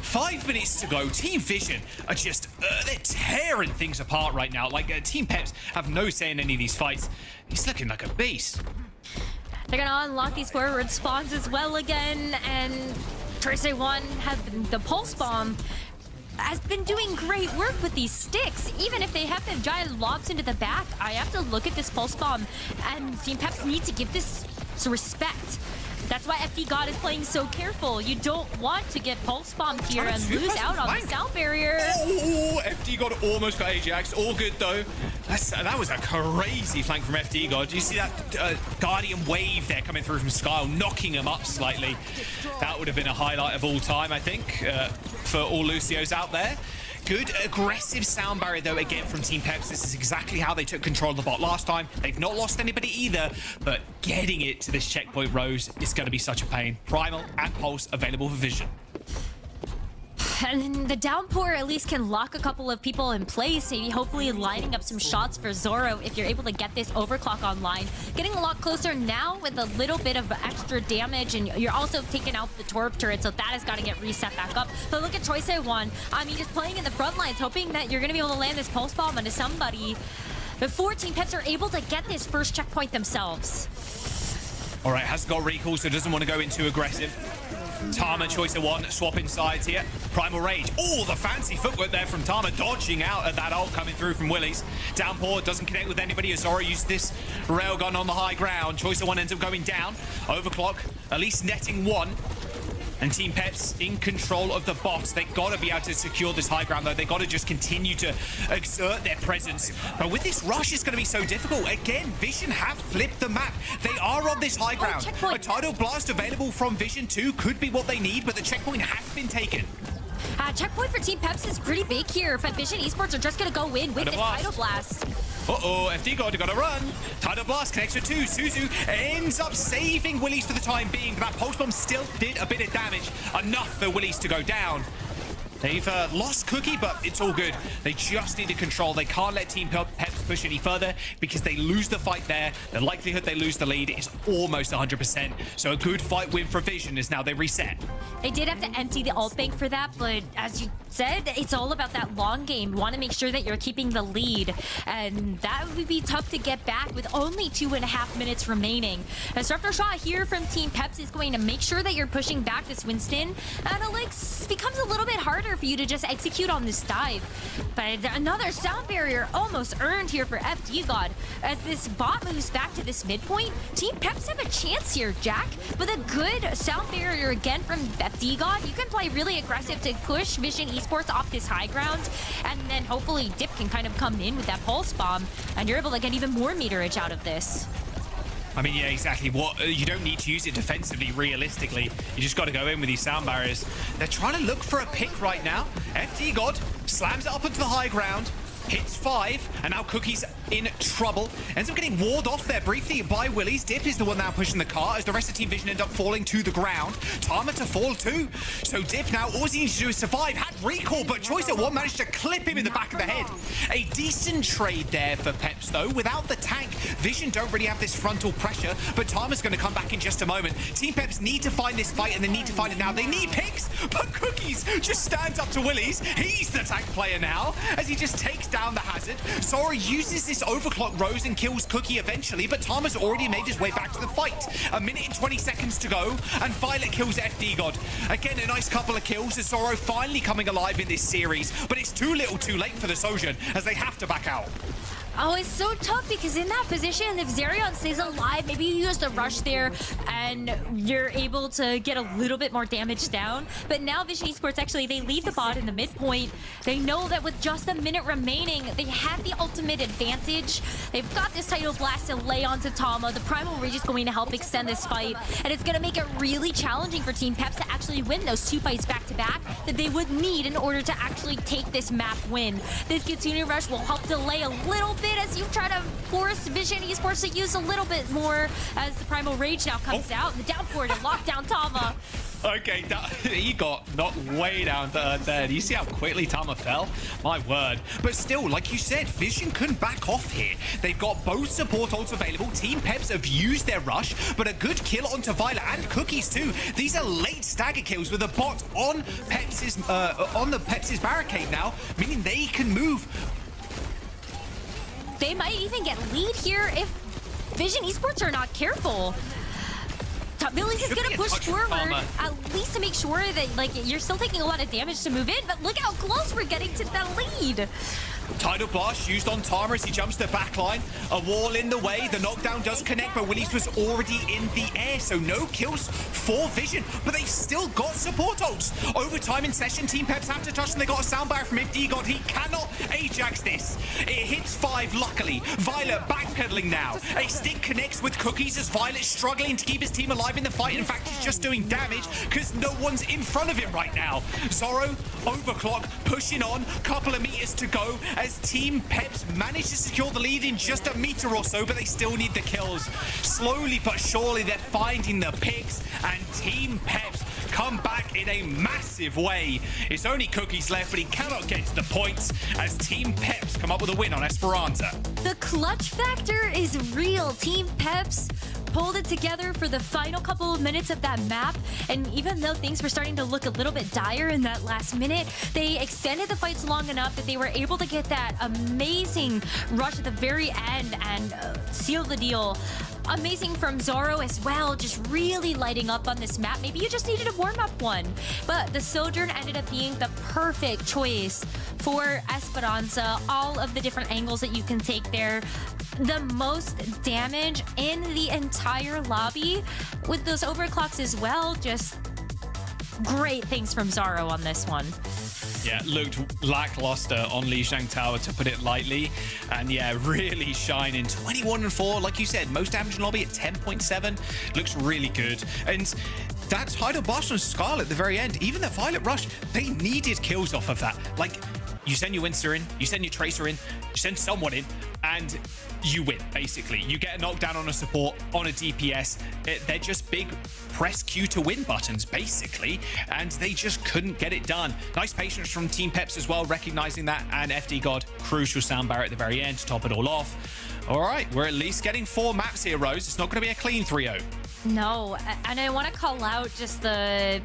5 minutes to go. Team Vision are just, they're tearing things apart right now. Like, Team Peps have no say in any of these fights. He's looking like a beast. They're going to unlock these forward spawns as well again. And Choice One have the pulse bomb. Has been doing great work with these sticks. Even if they have the giant lobs into the back, I have to look at this pulse bomb, and Team Peps need to give this some respect. That's why FD God is playing so careful. You don't want to get pulse bombed here and lose out on the sound barrier. Oh, FD God almost got Ajax. All good though. That was a crazy flank from FD God. Do you see that Guardian wave there coming through from Skyle, knocking him up slightly? That would have been a highlight of all time, I think, for all Lucios out there. Good aggressive sound barrier though again from Team Peps. This is exactly how they took control of the bot last time. They've not lost anybody either, but getting it to this checkpoint Rose is going to be such a pain. Primal and Pulse available for Vision. And the downpour at least can lock a couple of people in place, maybe hopefully lining up some shots for Zoro if you're able to get this overclock online. Getting a lot closer now with a little bit of extra damage, and you're also taking out the Torp turret, so that has got to get reset back up. But look at Choice One. I mean, just playing in the front lines, hoping that you're going to be able to land this pulse bomb onto somebody before Team Peps are able to get this first checkpoint themselves. All right, hasn't got recall, so doesn't want to go in too aggressive. Tama, choice of one, swapping sides here. Primal Rage. Oh, the fancy footwork there from Tama, dodging out at that ult coming through from Willies. Downpour doesn't connect with anybody. Azora used this railgun on the high ground. Choice of one ends up going down. Overclock, at least netting one. And Team Peps in control of the box. They gotta be able to secure this high ground though. They gotta just continue to exert their presence. But with this rush, it's gonna be so difficult. Again, Vision have flipped the map. They are on this high ground. A tidal blast available from Vision 2 could be what they need, but the checkpoint has been taken. Checkpoint for Team Peps is pretty big here, but Vision Esports are just gonna go in with the Tidal Blast. Uh-oh, FD God gotta run. Tidal Blast connects with two. Suzu ends up saving Willies for the time being. That Pulse Bomb still did a bit of damage. Enough for Willies to go down. They've lost Cookie, but it's all good. They just need to control. They can't let Team Peps push any further because they lose the fight there. The likelihood they lose the lead is almost 100%. So a good fight win for Vision is now they reset. They did have to empty the ult bank for that, but as you said, it's all about that long game. You want to make sure that you're keeping the lead, and that would be tough to get back with only 2.5 minutes remaining. A disruptor shot here from Team Peps is going to make sure that you're pushing back this Winston, and Alex becomes a little bit harder for you to just execute on this dive. But another sound barrier almost earned here for FD God. As this bot moves back to this midpoint, Team Peps have a chance here, Jack. With a good sound barrier again from FD God, you can play really aggressive to push Vision Esports off this high ground, and then hopefully Dip can kind of come in with that pulse bomb, and you're able to get even more meterage out of this. I mean, yeah, exactly. You don't need to use it defensively, realistically. You just got to go in with these sound barriers. They're trying to look for a pick right now. FD God slams it up into the high ground. Hits 5, and now Cookie's in trouble. Ends up getting warded off there briefly by Willies. Dip is the one now pushing the car as the rest of Team Vision end up falling to the ground. Tama to fall too. So Dip now, all he needs to do is survive. Had recall, but Choice at 1 managed to clip him in the back of the head. A decent trade there for Peps though. Without the tank, Vision don't really have this frontal pressure, but Tama's going to come back in just a moment. Team Peps need to find this fight, and they need to find it now. They need picks, but Cookies just stands up to Willies. He's the tank player now as he just takes down the hazard. Sora uses this overclock rose and kills Cookie eventually, but Tama's already made his way back to the fight. 1 minute and 20 seconds to go, and Violet kills FD God. Again, a nice couple of kills as Zoro finally coming alive in this series, but it's too little too late for the Sojourn as they have to back out. Oh, it's so tough because in that position, if Zerion stays alive, maybe you use the rush there and you're able to get a little bit more damage down. But now Vision Esports, actually, they leave the bot in the midpoint. They know that with just a minute remaining, they have the ultimate advantage. They've got this Tidal Blast to lay onto Tama. The Primal Rage is going to help extend this fight, and it's going to make it really challenging for Team Peps to actually win those 2 fights back-to-back that they would need in order to actually take this map win. This Kitsune Rush will help delay a little bit as you try to force Vision Esports to use a little bit more as the Primal Rage now comes out. And the downpour to lock down Tama. Okay, he got knocked way down to earth there. Do you see how quickly Tama fell? My word. But still, like you said, Vision couldn't back off here. They've got both support ults available. Team Peps have used their rush, but a good kill onto Violet and Cookies too. These are late stagger kills with a bot on the Peps's barricade now, meaning they can move. They might even get lead here if Vision Esports are not careful. Willies is going to push forward, at least to make sure that like you're still taking a lot of damage to move in, but look how close we're getting to the lead. Tidal Blast used on Tama as he jumps the backline. A wall in the way. The knockdown does connect, but Willies was already in the air, so no kills for Vision. But they've still got support ults. Overtime in session, Team Peps have to touch, and they got a soundbar from FD God. He cannot Ajax this. It hits 5, luckily. Violet backpedaling now. A stick connects with Cookies as Violet's struggling to keep his team alive in the fight. In fact, he's just doing damage because no one's in front of him right now. Zoro, overclock, pushing on. Couple of meters to go as Team Peps managed to secure the lead in just a meter or so, but they still need the kills. Slowly but surely, they're finding the picks, and Team Peps come back in a massive way. It's only Cookies left, but he cannot get to the points as Team Peps come up with a win on Esperança. The clutch factor is real. Team Peps pulled it together for the final couple of minutes of that map, and even though things were starting to look a little bit dire in that last minute, they extended the fights long enough that they were able to get that amazing rush at the very end and seal the deal. amazing from Zoro as well, just really lighting up on this map. Maybe you just needed a warm-up one, but the Sojourn ended up being the perfect choice for Esperança. All of the different angles that you can take there, the most damage in the entire lobby with those overclocks as well. Just great things from Zoro on this one. Yeah, looked lackluster on Lijiang Tower, to put it lightly. And yeah, really shining. 21-4, like you said, most damage in lobby at 10.7. Looks really good. And that's Heido Bosch and Scarlet at the very end. Even the Violet Rush, they needed kills off of that. Like, you send your Winston in, you send your Tracer in, you send someone in, and you win, basically. You get a knockdown on a support, on a DPS. They're just big press Q to win buttons, basically, and they just couldn't get it done. Nice patience from Team Peps as well, recognizing that, and FD God, crucial sound barrier at the very end to top it all off. All right, we're at least getting 4 maps here, Rose. It's not going to be a clean 3-0. No, and I want to call out just the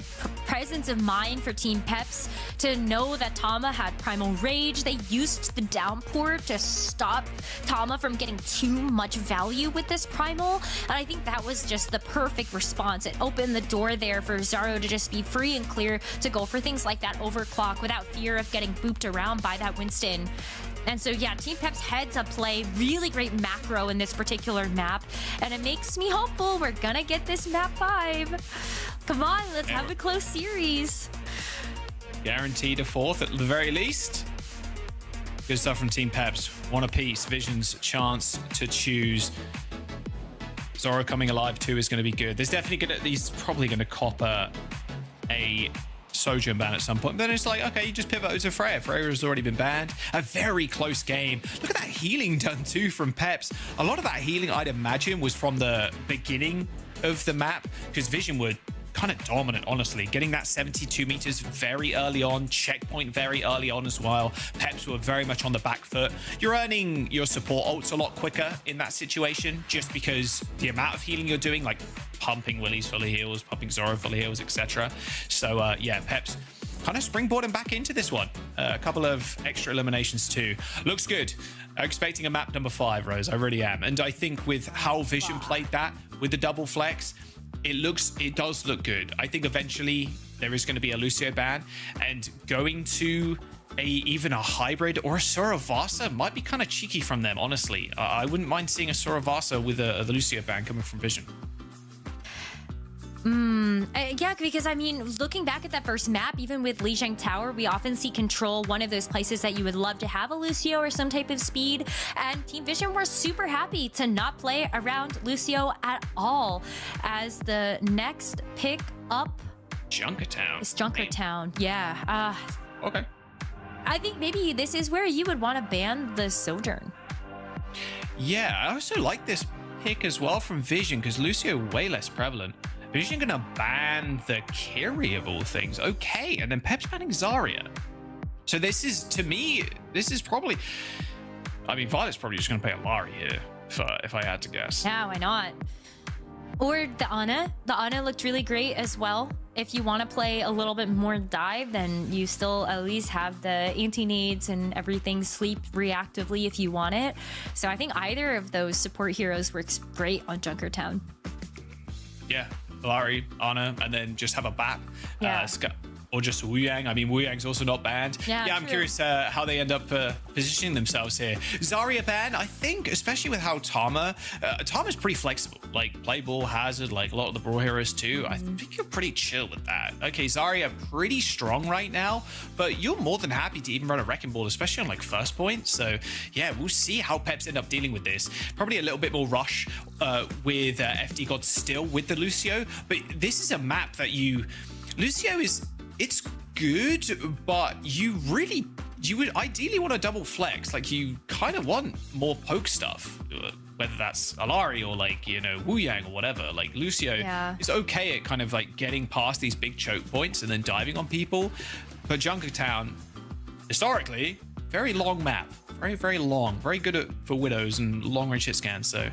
presence of mind for Team Peps to know that Tama had Primal Rage. They used the downpour to stop Tama from getting too much value with this Primal, and I think that was just the perfect response. It opened the door there for Zaro to just be free and clear to go for things like that overclock without fear of getting booped around by that Winston. And so, yeah, Team Peps head to play. Really great macro in this particular map. And it makes me hopeful we're going to get this map 5. Come on, let's have a close series. Guaranteed a 4th at the very least. Good stuff from Team Peps. One apiece. Vision's chance to choose. Zoro coming alive too is going to be good. There's definitely he's probably going to cop a Sojourn ban at some point. But then it's like, okay, you just pivot to Freya. Freya has already been banned. A very close game. Look at that healing done too from Peps. A lot of that healing, I'd imagine, was from the beginning of the map, because Vision were kind of dominant, honestly. Getting that 72 meters very early on, checkpoint very early on as well. Peps were very much on the back foot. You're earning your support ults a lot quicker in that situation, just because the amount of healing you're doing, like pumping Willie's fully heals, pumping Zoro fully heals, etc. So yeah, Peps kind of springboarding back into this one. A couple of extra eliminations too. Looks good. Expecting a map number 5, Rose. I really am. And I think with how Vision played that with the double flex, it does look good. I think eventually there is going to be a Lucio ban, and going to even a hybrid or a Suravasa might be kind of cheeky from them, honestly. I wouldn't mind seeing a Suravasa with the Lucio ban coming from Vision. Yeah, because I mean, looking back at that first map, even with Lijiang Tower, we often see Control, one of those places that you would love to have a Lucio or some type of speed, and Team Vision were super happy to not play around Lucio at all, as the next pick up Junkertown. is Junkertown. Yeah. Okay. I think maybe this is where you would want to ban the Sojourn. Yeah, I also like this pick as well from Vision, because Lucio way less prevalent. Vision gonna ban the carry of all things. Okay, and then Peps banning Zarya. So this is, to me, this is probably, I mean, Violet's probably just gonna play Alari here, if I had to guess. Yeah, why not? Or the Ana. The Ana looked really great as well. If you want to play a little bit more dive, then you still at least have the anti-nades and everything sleep reactively if you want it. So I think either of those support heroes works great on Junkertown. Yeah, Alari, Ana, and then just have a BAP. Yeah. Or just Wu Yang. I mean, Wu Yang's also not banned. Yeah, I'm true. curious how they end up positioning themselves here. Zarya ban, I think, especially with how Tama's pretty flexible. Like, play ball, hazard, like a lot of the brawl heroes too. I think you're pretty chill with that. Okay, Zarya pretty strong right now, but you're more than happy to even run a wrecking ball, especially on like first point. So yeah, we'll see how Peps end up dealing with this. Probably a little bit more rush with FD God still with the Lucio, but this is a map that Lucio is, it's good, but you would ideally want to double flex. Like, you kind of want more poke stuff, whether that's Alari or like, you know, Wu Yang or whatever. Like, Lucio is okay at kind of like getting past these big choke points and then diving on people. But Junkertown, historically, very long map. Very, very long. Very good for Widows and long-range hit scans. So,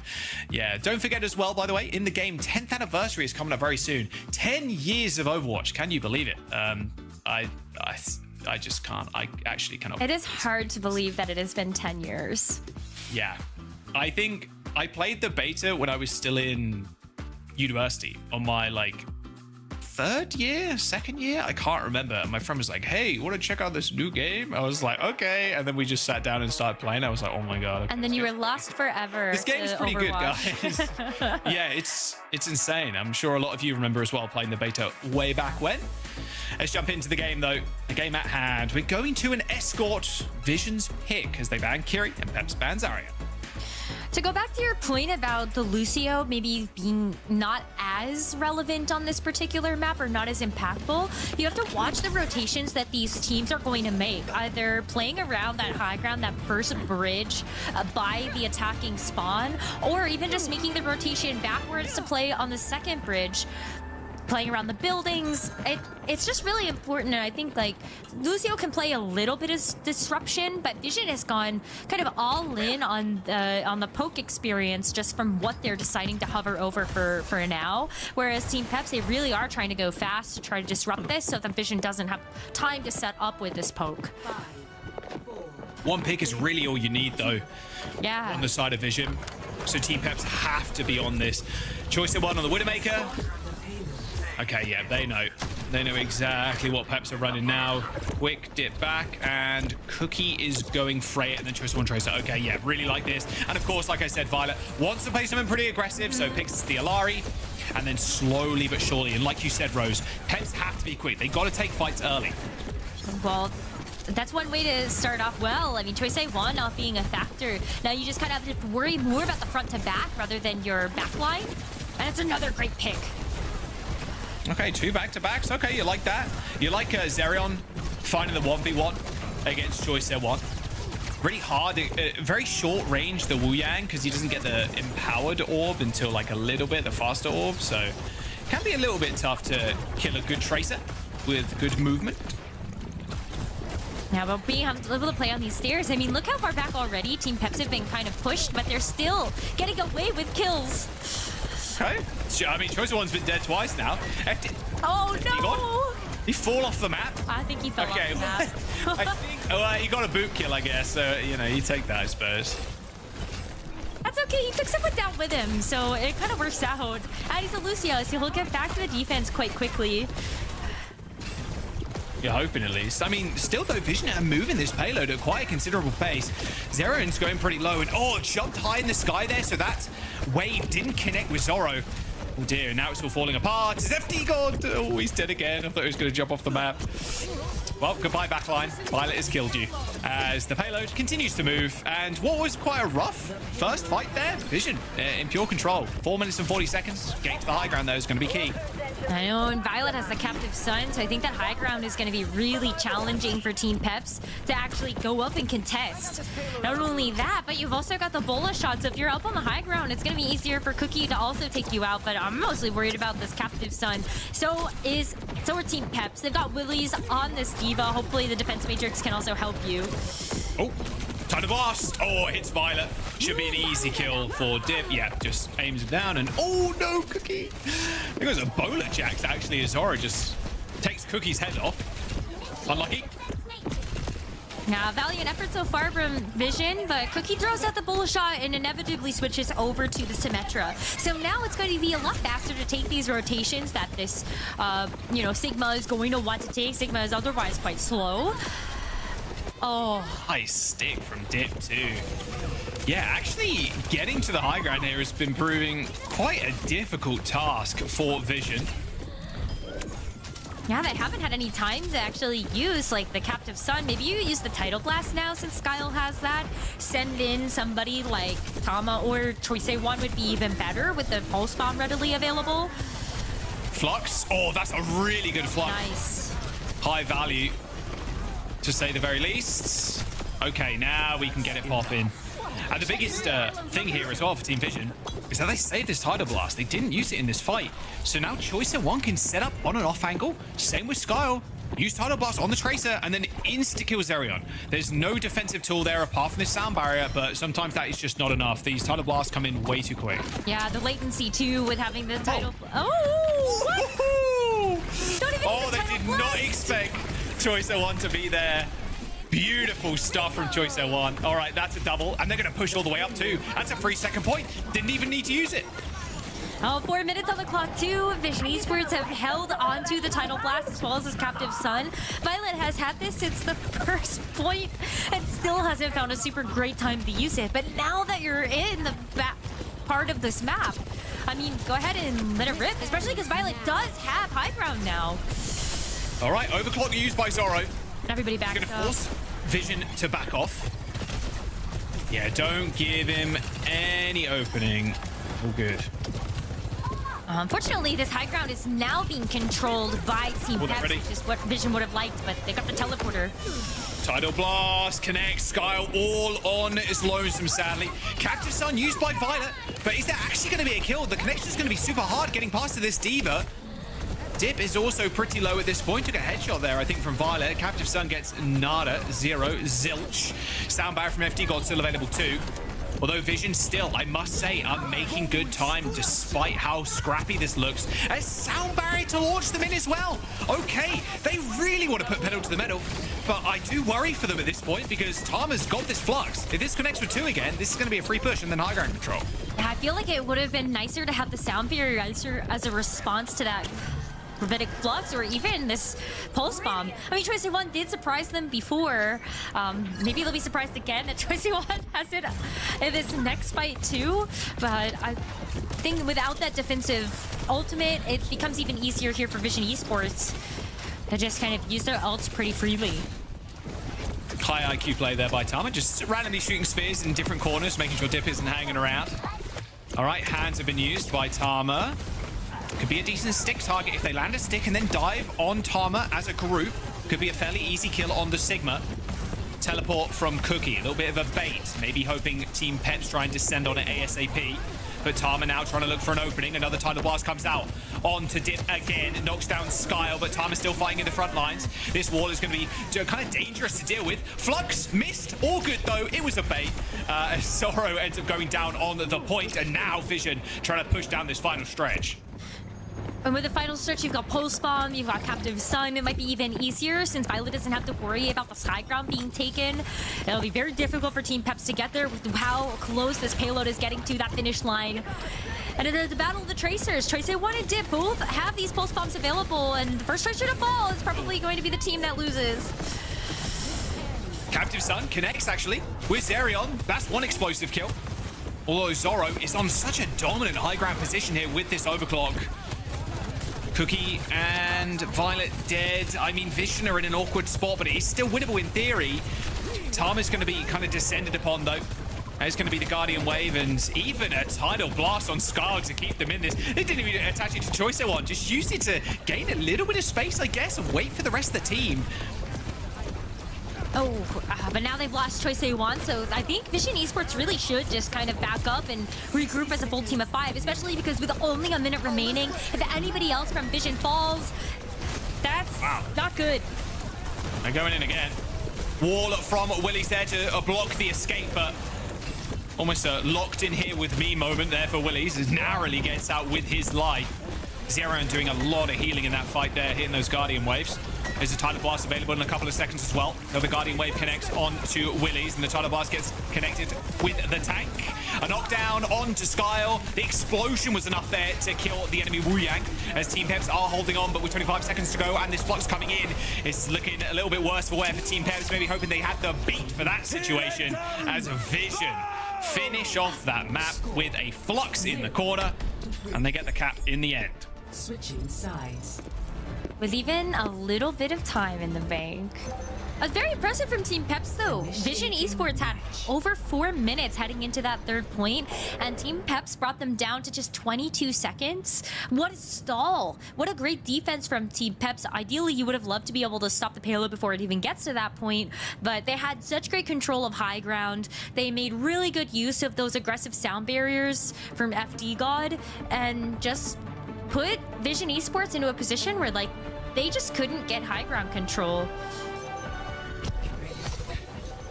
yeah. Don't forget as well, by the way, in the game, 10th anniversary is coming up very soon. 10 years of Overwatch. Can you believe it? I just can't. I actually cannot. It is hard to believe that it has been 10 years. Yeah. I think I played the beta when I was still in university on my like second year, I can't remember. And my friend was like, hey, you want to check out this new game? I was like, okay. And then we just sat down and started playing. I was like, oh my god. Okay, and then you were lost forever. This game's pretty Overwatch. good, guys. Yeah, it's insane. I'm sure a lot of you remember as well playing the beta way back when. Let's jump into the game though. The game at hand. We're going to an escort Vision's pick as they ban Kiri and Peps ban Zarya. To go back to your point about the Lucio maybe being not as relevant on this particular map or not as impactful, you have to watch the rotations that these teams are going to make. Either playing around that high ground, that first bridge by the attacking spawn, or even just making the rotation backwards to play on the second bridge. Playing around the buildings, it's just really important. And I think like Lucio can play a little bit of disruption, but Vision has gone kind of all in on the poke experience just from what they're deciding to hover over for now. Whereas Team Peps, they really are trying to go fast to try to disrupt this so that Vision doesn't have time to set up with this poke. One pick is really all you need though. Yeah. On the side of Vision. So Team Peps have to be on this. Choice of one on the Widowmaker. Okay, yeah, they know. They know exactly what Peps are running now. Quick dip back, and Cookie is going Freya, and then Choice One Tracer. Okay, yeah, really like this. And of course, like I said, Violet wants to play something pretty aggressive, so picks the Alari, and then slowly but surely, and like you said, Rose, Peps have to be quick. They got to take fights early. Well, that's one way to start off well. I mean, Choice A1 not being a factor. Now you just kind of have to worry more about the front to back rather than your back line. And it's another great pick. Okay, 2 back-to-backs. Okay, you like that. You like Zerion finding the 1v1 against Choice A1. Really hard, very short range, the Wu-Yang, because he doesn't get the empowered orb until like a little bit, the faster orb. So it can be a little bit tough to kill a good Tracer with good movement. Now, but being able to play on these stairs, I mean, look how far back already Team Peps have been kind of pushed, but they're still getting away with kills. Okay. I mean, Choice One's been dead twice now. Oh, no! He fall off the map? I think he fell off the map. I think, he got a boot kill, I guess. So, you know, you take that, I suppose. That's okay. He took someone down with him, so it kind of works out. And he's a Lucio, so he'll get back to the defense quite quickly. You're hoping at least. I mean, still though, Vision are moving this payload at quite a considerable pace. Zerion's going pretty low, and it jumped high in the sky there, so that wave didn't connect with Zoro. Oh dear, now it's all falling apart. Is FD gone? Oh, he's dead again. I thought he was going to jump off the map. Well, goodbye backline. Violet has killed you as the payload continues to move. And what was quite a rough first fight there, Vision in pure control. 4 minutes and 40 seconds. Getting to the high ground though is going to be key. I know, and Violet has the captive sun, so I think that high ground is going to be really challenging for Team Peps to actually go up and contest. Not only that, but you've also got the bola shot, so if you're up on the high ground, it's going to be easier for Cookie to also take you out, but I'm mostly worried about this captive sun. So are Team Peps. They've got Willies on this diva. Hopefully the defense matrix can also help you. Oh, time to blast. Oh, it hits Violet. Should be an easy kill for Dip. Yeah, just aims him down and oh no, Cookie. There goes a bola jacks actually as Zoro just takes Cookie's head off. Unlucky. Now, valiant effort so far from Vision, but Cookie throws out the bola shot and inevitably switches over to the Symmetra. So now it's going to be a lot faster to take these rotations that this, Sigma is going to want to take. Sigma is otherwise quite slow. Oh. Nice stick from Dip too. Yeah, actually getting to the high ground here has been proving quite a difficult task for Vision. Yeah, they haven't had any time to actually use like the Captive Sun. Maybe you use the Tidal Blast now since Skyle has that. Send in somebody like Tama or Choice A1 would be even better with the Pulse Bomb readily available. Flux. Oh, that's a really good flux. Nice. High value, to say the very least. Okay, now we can get it popping. And the biggest thing here as well for Team Vision is that they saved this Tidal Blast. They didn't use it in this fight. So now Choice A1 can set up on and off angle. Same with Skyle. Use Tidal Blast on the Tracer and then insta-kill Zerion. There's no defensive tool there apart from this sound barrier, but sometimes that is just not enough. These Tidal Blasts come in way too quick. Yeah, the latency too with having the Tidal... Oh! What? Don't even they did not expect Choice A1 to be there. Beautiful stuff from Choice 01. All right, that's a double, and they're going to push all the way up too. That's a 3-second point. Didn't even need to use it. Oh, 4 minutes on the clock too. Vision Esports have held onto the title blast as well as his captive son. Violet has had this since the first point and still hasn't found a super great time to use it. But now that you're in the back part of this map, I mean, go ahead and let it rip, especially because Violet does have high ground now. All right, overclock used by Zoro. Everybody back Gonna up. force Vision to back off. Yeah, don't give him any opening. All good. Unfortunately, this high ground is now being controlled by Team Well, they're Peps, ready. which is what Vision would have liked, but they got the teleporter. Tidal Blast, connect, Skyle all on his lonesome, sadly. Captive Sun used by Violet, but is there actually going to be a kill? The connection is going to be super hard getting past to this Diva. Dip is also pretty low at this point. Took a headshot there, I think, from Violet. Captive Sun gets nada, 0, zilch. Sound barrier from FD God still available too. Although Vision still, I must say, are making good time despite how scrappy this looks. A sound barrier to launch them in as well. Okay, they really want to put pedal to the metal, but I do worry for them at this point because Tama's got this flux. If this connects with 2 again, this is going to be a free push and then high ground control. I feel like it would have been nicer to have the sound barrier as a response to that prophetic flux or even this pulse bomb. I mean, Choice 1 did surprise them before. Maybe they'll be surprised again that Choice 1 has it in this next fight too. But I think without that defensive ultimate, it becomes even easier here for Vision Esports to just kind of use their ults pretty freely. High IQ play there by Tama, just randomly shooting spheres in different corners, making sure Dip isn't hanging around. All right, hands have been used by Tama. Could be a decent stick target if they land a stick and then dive on Tama as a group. Could be a fairly easy kill on the Sigma. Teleport from Cookie, a little bit of a bait. Maybe hoping Team Peps try and descend on it ASAP. But Tama now trying to look for an opening. Another Tidal Blast comes out. On to Dip again. Knocks down Skyle, but Tama's still fighting in the front lines. This wall is going to be kind of dangerous to deal with. Flux missed. All good, though. It was a bait. Zoro ends up going down on the point, and now Vision trying to push down this final stretch. And with the final stretch, you've got Pulse Bomb, you've got Captive Sun. It might be even easier since Violet doesn't have to worry about the high ground being taken. It'll be very difficult for Team Peps to get there with how close this payload is getting to that finish line. And in the battle of the Tracers, Choice 1 and Dip both have these Pulse Bombs available, and the first Tracer to fall is probably going to be the team that loses. Captive Sun connects, actually, with Zerion. That's one explosive kill. Although Zoro is on such a dominant high ground position here with this overclock. Cookie and Violet dead. I mean, Vision are in an awkward spot, but it is still winnable in theory. Tama's going to be kind of descended upon, though. It's going to be the Guardian Wave and even a Tidal Blast on Skarg to keep them in this. They didn't even attach it to Choice 01. Just used it to gain a little bit of space, I guess, and wait for the rest of the team. Oh, but now they've lost Choice 1, so I think Vision Esports really should just kind of back up and regroup as a full team of 5, especially because with only a minute remaining, if anybody else from Vision falls, that's not good. They're going in again. Wall from Willy's there to block the escape, but almost a locked in here with me moment there for Willy's as narrowly gets out with his life. Zerion doing a lot of healing in that fight there, hitting those Guardian Waves. There's a Tidal Blast available in a couple of seconds as well. The Guardian Wave connects onto Willy's, and the Tidal Blast gets connected with the tank. A knockdown onto Skyle. The explosion was enough there to kill the enemy Wu Yang, as Team Peps are holding on, but with 25 seconds to go and this flux coming in, it's looking a little bit worse for wear for Team Peps. Maybe hoping they had the beat for that situation, as Vision finish off that map with a flux in the corner, and they get the cap in the end. Switching sides. With even a little bit of time in the bank. Very impressive from Team Peps, though. Vision Esports had over 4 minutes heading into that third point, and Team Peps brought them down to just 22 seconds. What a stall. What a great defense from Team Peps. Ideally, you would have loved to be able to stop the payload before it even gets to that point, but they had such great control of high ground. They made really good use of those aggressive sound barriers from FD God, and just put Vision Esports into a position where, like, they just couldn't get high ground control.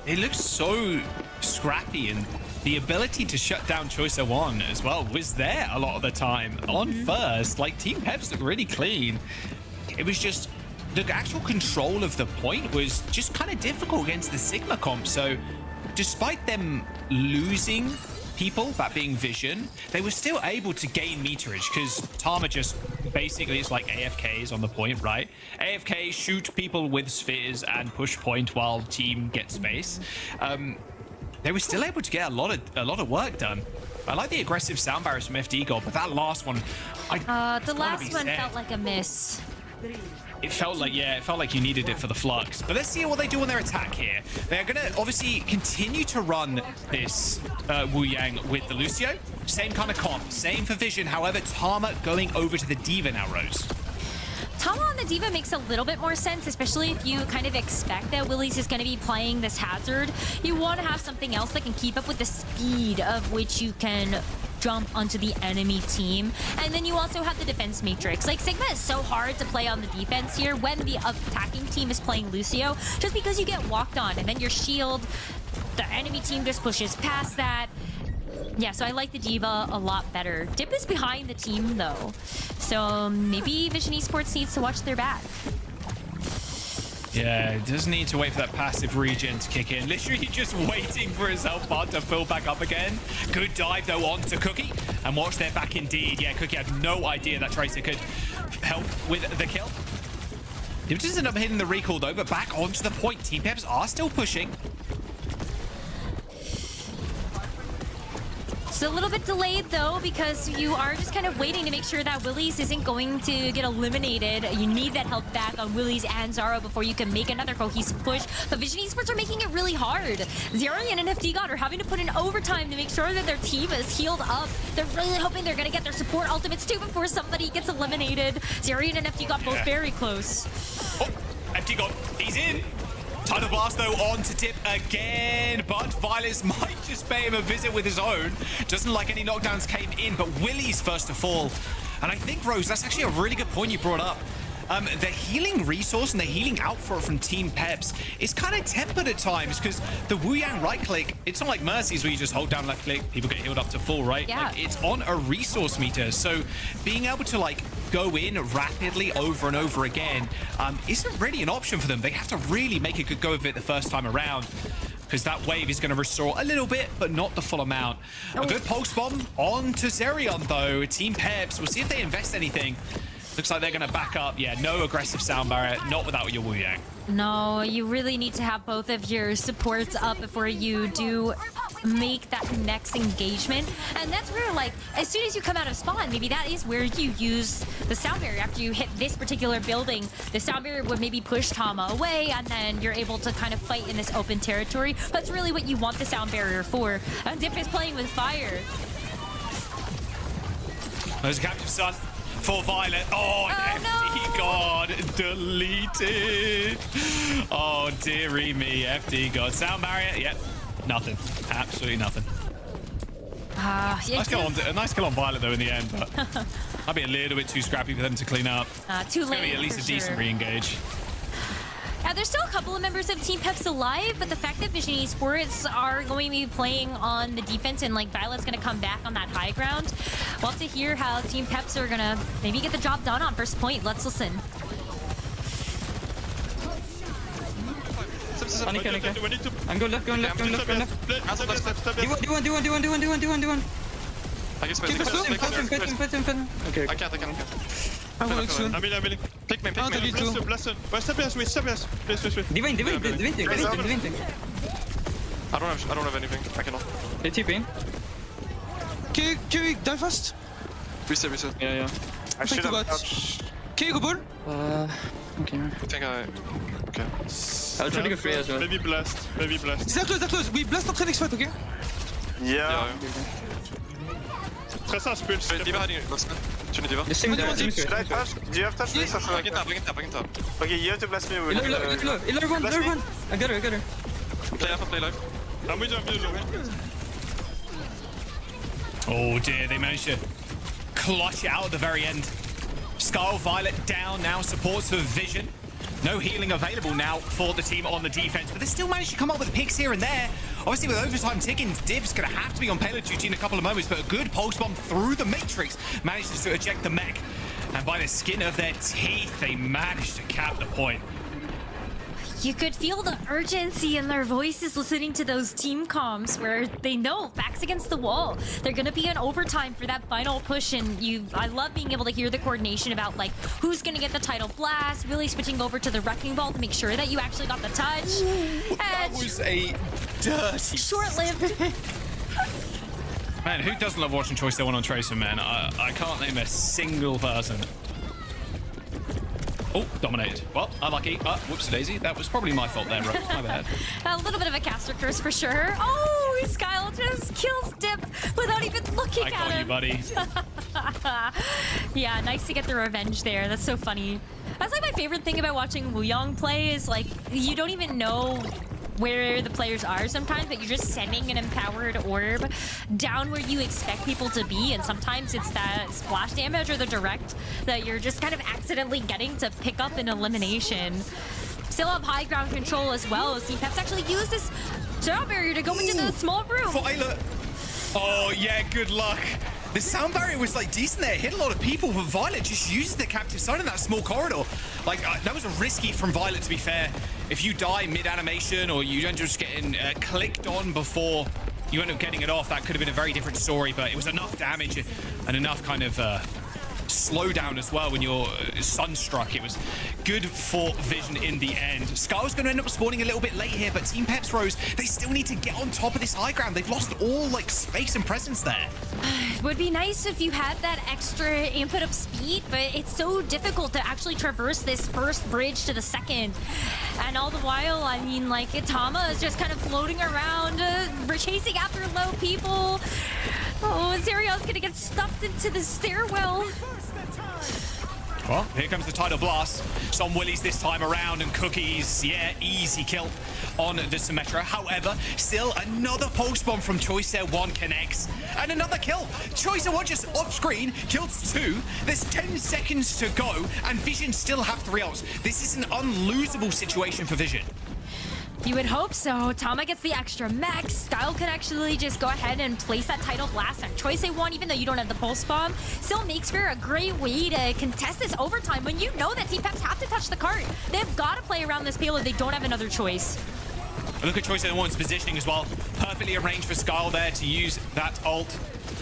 It looks so scrappy, and the ability to shut down Choice 01 as well was there a lot of the time. On first, like, Team Peps looked really clean. It was just the actual control of the point was just kind of difficult against the Sigma comp. So despite them losing people, that being Vision, they were still able to gain meterage because Tama just basically it's like AFKs on the point, right? AFK, shoot people with spheres and push point while team gets space. They were still able to get a lot of work done. I like the aggressive sound barriers from FD God, but that last one, the last one felt like a miss. It felt like, yeah, it felt like you needed it for the flux. But let's see what they do on their attack here. They're going to obviously continue to run this Wu Yang with the Lucio. Same kind of comp, same for Vision. However, Tama going over to the Diva now, Rose. Tama on the Diva makes a little bit more sense, especially if you kind of expect that Willies is going to be playing this hazard. You want to have something else that can keep up with the speed of which you can jump onto the enemy team. And then you also have the defense matrix. Like, Sigma is so hard to play on the defense here when the attacking team is playing Lucio, just because you get walked on and then your shield, the enemy team just pushes past that. Yeah, so I like the Diva a lot better. Dip is behind the team, though. So maybe Vision Esports needs to watch their back. Yeah, it does need to wait for that passive regen to kick in. Literally just waiting for his health bar to fill back up again. Good dive, though, onto Cookie. And watch their back indeed. Yeah, Cookie had no idea that Tracer could help with the kill. He just ended up hitting the recall, though, but back onto the point. Team Peps are still pushing. It's a little bit delayed, though, because you are just kind of waiting to make sure that Willies isn't going to get eliminated. You need that health back on Willies and Zaro before you can make another cohesive push. But Vision Esports are making it really hard. Zarian and FD God are having to put in overtime to make sure that their team is healed up. They're really hoping they're going to get their support ultimates, too, before somebody gets eliminated. Zarian and FD God both very close. Oh, FD God, he's in. Tidal Blast, though, on to Dip again, but Violets might just pay him a visit with his own. Doesn't like any knockdowns came in, but Willie's first to fall. And I think, Rose, that's actually a really good point you brought up. The healing resource and the healing output from Team Peps is kind of tempered at times because the Wu Yang right click, it's not like Mercy's where you just hold down left click, people get healed up to full, right? Yeah. Like, it's on a resource meter. So being able to like go in rapidly over and over again isn't really an option for them. They have to really make a good go of it the first time around, because that wave is going to restore a little bit, but not the full amount. A good pulse bomb on to Zerion, though. Team Peps, we'll see if they invest anything. Looks like they're going to back up. Yeah, no aggressive sound barrier, not without your Wu Yang. No, you really need to have both of your supports up before you do make that next engagement. And that's where, like, as soon as you come out of spawn, maybe that is where you use the sound barrier. After you hit this particular building, the sound barrier would maybe push Tama away, and then you're able to kind of fight in this open territory. That's really what you want the sound barrier for. And Dip is playing with fire. There's a captive sun for Violet. Oh, FD God deleted. Oh, dearie me, FD God. Sound barrier, yep, nothing. Absolutely nothing. Nice kill on Violet, though, in the end, but I'd be a little bit too scrappy for them to clean up. Too it's late. Gonna be at least a decent re-engage. Yeah, there's still a couple of members of Team Peps alive, but the fact that Vision Esports are going to be playing on the defense and like Violet's going to come back on that high ground, we'll have to hear how Team Peps are going to maybe get the job done on first point. Let's listen. I'm going left, going left. Do one. Fight him. Okay. I can't. I'm going soon. I'm willing. Pick me. Blast him. Step please. Divine. I don't have anything. I cannot. They TP. Can you die fast? Reset. Yeah. I should have touched. Can you go ball? Okay. I think okay. I'll try to go free as well. Maybe blast. They're close. We blast after next fight, okay? Yeah. Très ça, spulse. Diva hiding. Tu need Diva? The same there. Should I touch? Do you have touch? Yes. Bring it up. Okay, you have to blast me. Ilar one. I got her. Play live. I'm with you. Oh dear, they managed to clutch it out at the very end. Skull Violet down now, supports for Vision. No healing available now for the team on the defense, but they still managed to come up with picks here and there. Obviously, with overtime ticking, Dib's going to have to be on payload duty in a couple of moments, but a good pulse bomb through the Matrix manages to eject the mech. And by the skin of their teeth, they managed to cap the point. You could feel the urgency in their voices listening to those team comms where they know backs against the wall. They're gonna be in overtime for that final push, and I love being able to hear the coordination about like who's gonna get the title blast, really switching over to the wrecking ball to make sure that you actually got the touch. That was a dirty, short-lived. Man, who doesn't love watching Choice One on Tracer, man? I can't name a single person. Oh, dominated. Well, unlucky. Whoops, daisy. That was probably my fault there, Rose. My bad. A little bit of a caster curse for sure. Oh, Skyle just kills Dip without even looking at him. I got you, buddy. Yeah, nice to get the revenge there. That's so funny. That's like my favorite thing about watching Lijiang play is like you don't even know where the players are sometimes, but you're just sending an empowered orb down where you expect people to be, and sometimes it's that splash damage or the direct that you're just kind of accidentally getting to pick up an elimination. Still have high ground control as well. See, Peps actually used this sound barrier to go into the small room. Violet. Oh, yeah, good luck. The sound barrier was like decent there. It hit a lot of people, but Violet just uses the captive side in that small corridor. Like, that was a risky from Violet, to be fair. If you die mid-animation or you end up just getting clicked on before you end up getting it off, that could have been a very different story, but it was enough damage and enough kind of slowdown as well when you're sunstruck. It was good for Vision in the end. Scar's going to end up spawning a little bit late here, but Team Peps, Rose, they still need to get on top of this high ground. They've lost all like space and presence there. Would be nice if you had that extra input of speed, but it's so difficult to actually traverse this first bridge to the second. And all the while, I mean, like, Itama is just kind of floating around, chasing after low people. Oh, Zerion's gonna get stuffed into the stairwell. Well, here comes the tidal blast. Some willies this time around, and Cookies, yeah, easy kill on the Symmetra. However, still another pulse bomb from Choicer 1 connects, and another kill. Choicer 1 just off screen, kills 2. There's 10 seconds to go, and Vision still have 3 ults. This is an unlosable situation for Vision. You would hope so. Tama gets the extra mech. Skyle can actually just go ahead and place that tidal blast on Choice A1, even though you don't have the pulse bomb. Still makes for a great way to contest this overtime when you know that Team Peps have to touch the cart. They've got to play around this payload. They don't have another choice. Look at Choice A1's positioning as well. Perfectly arranged for Skyle there to use that ult.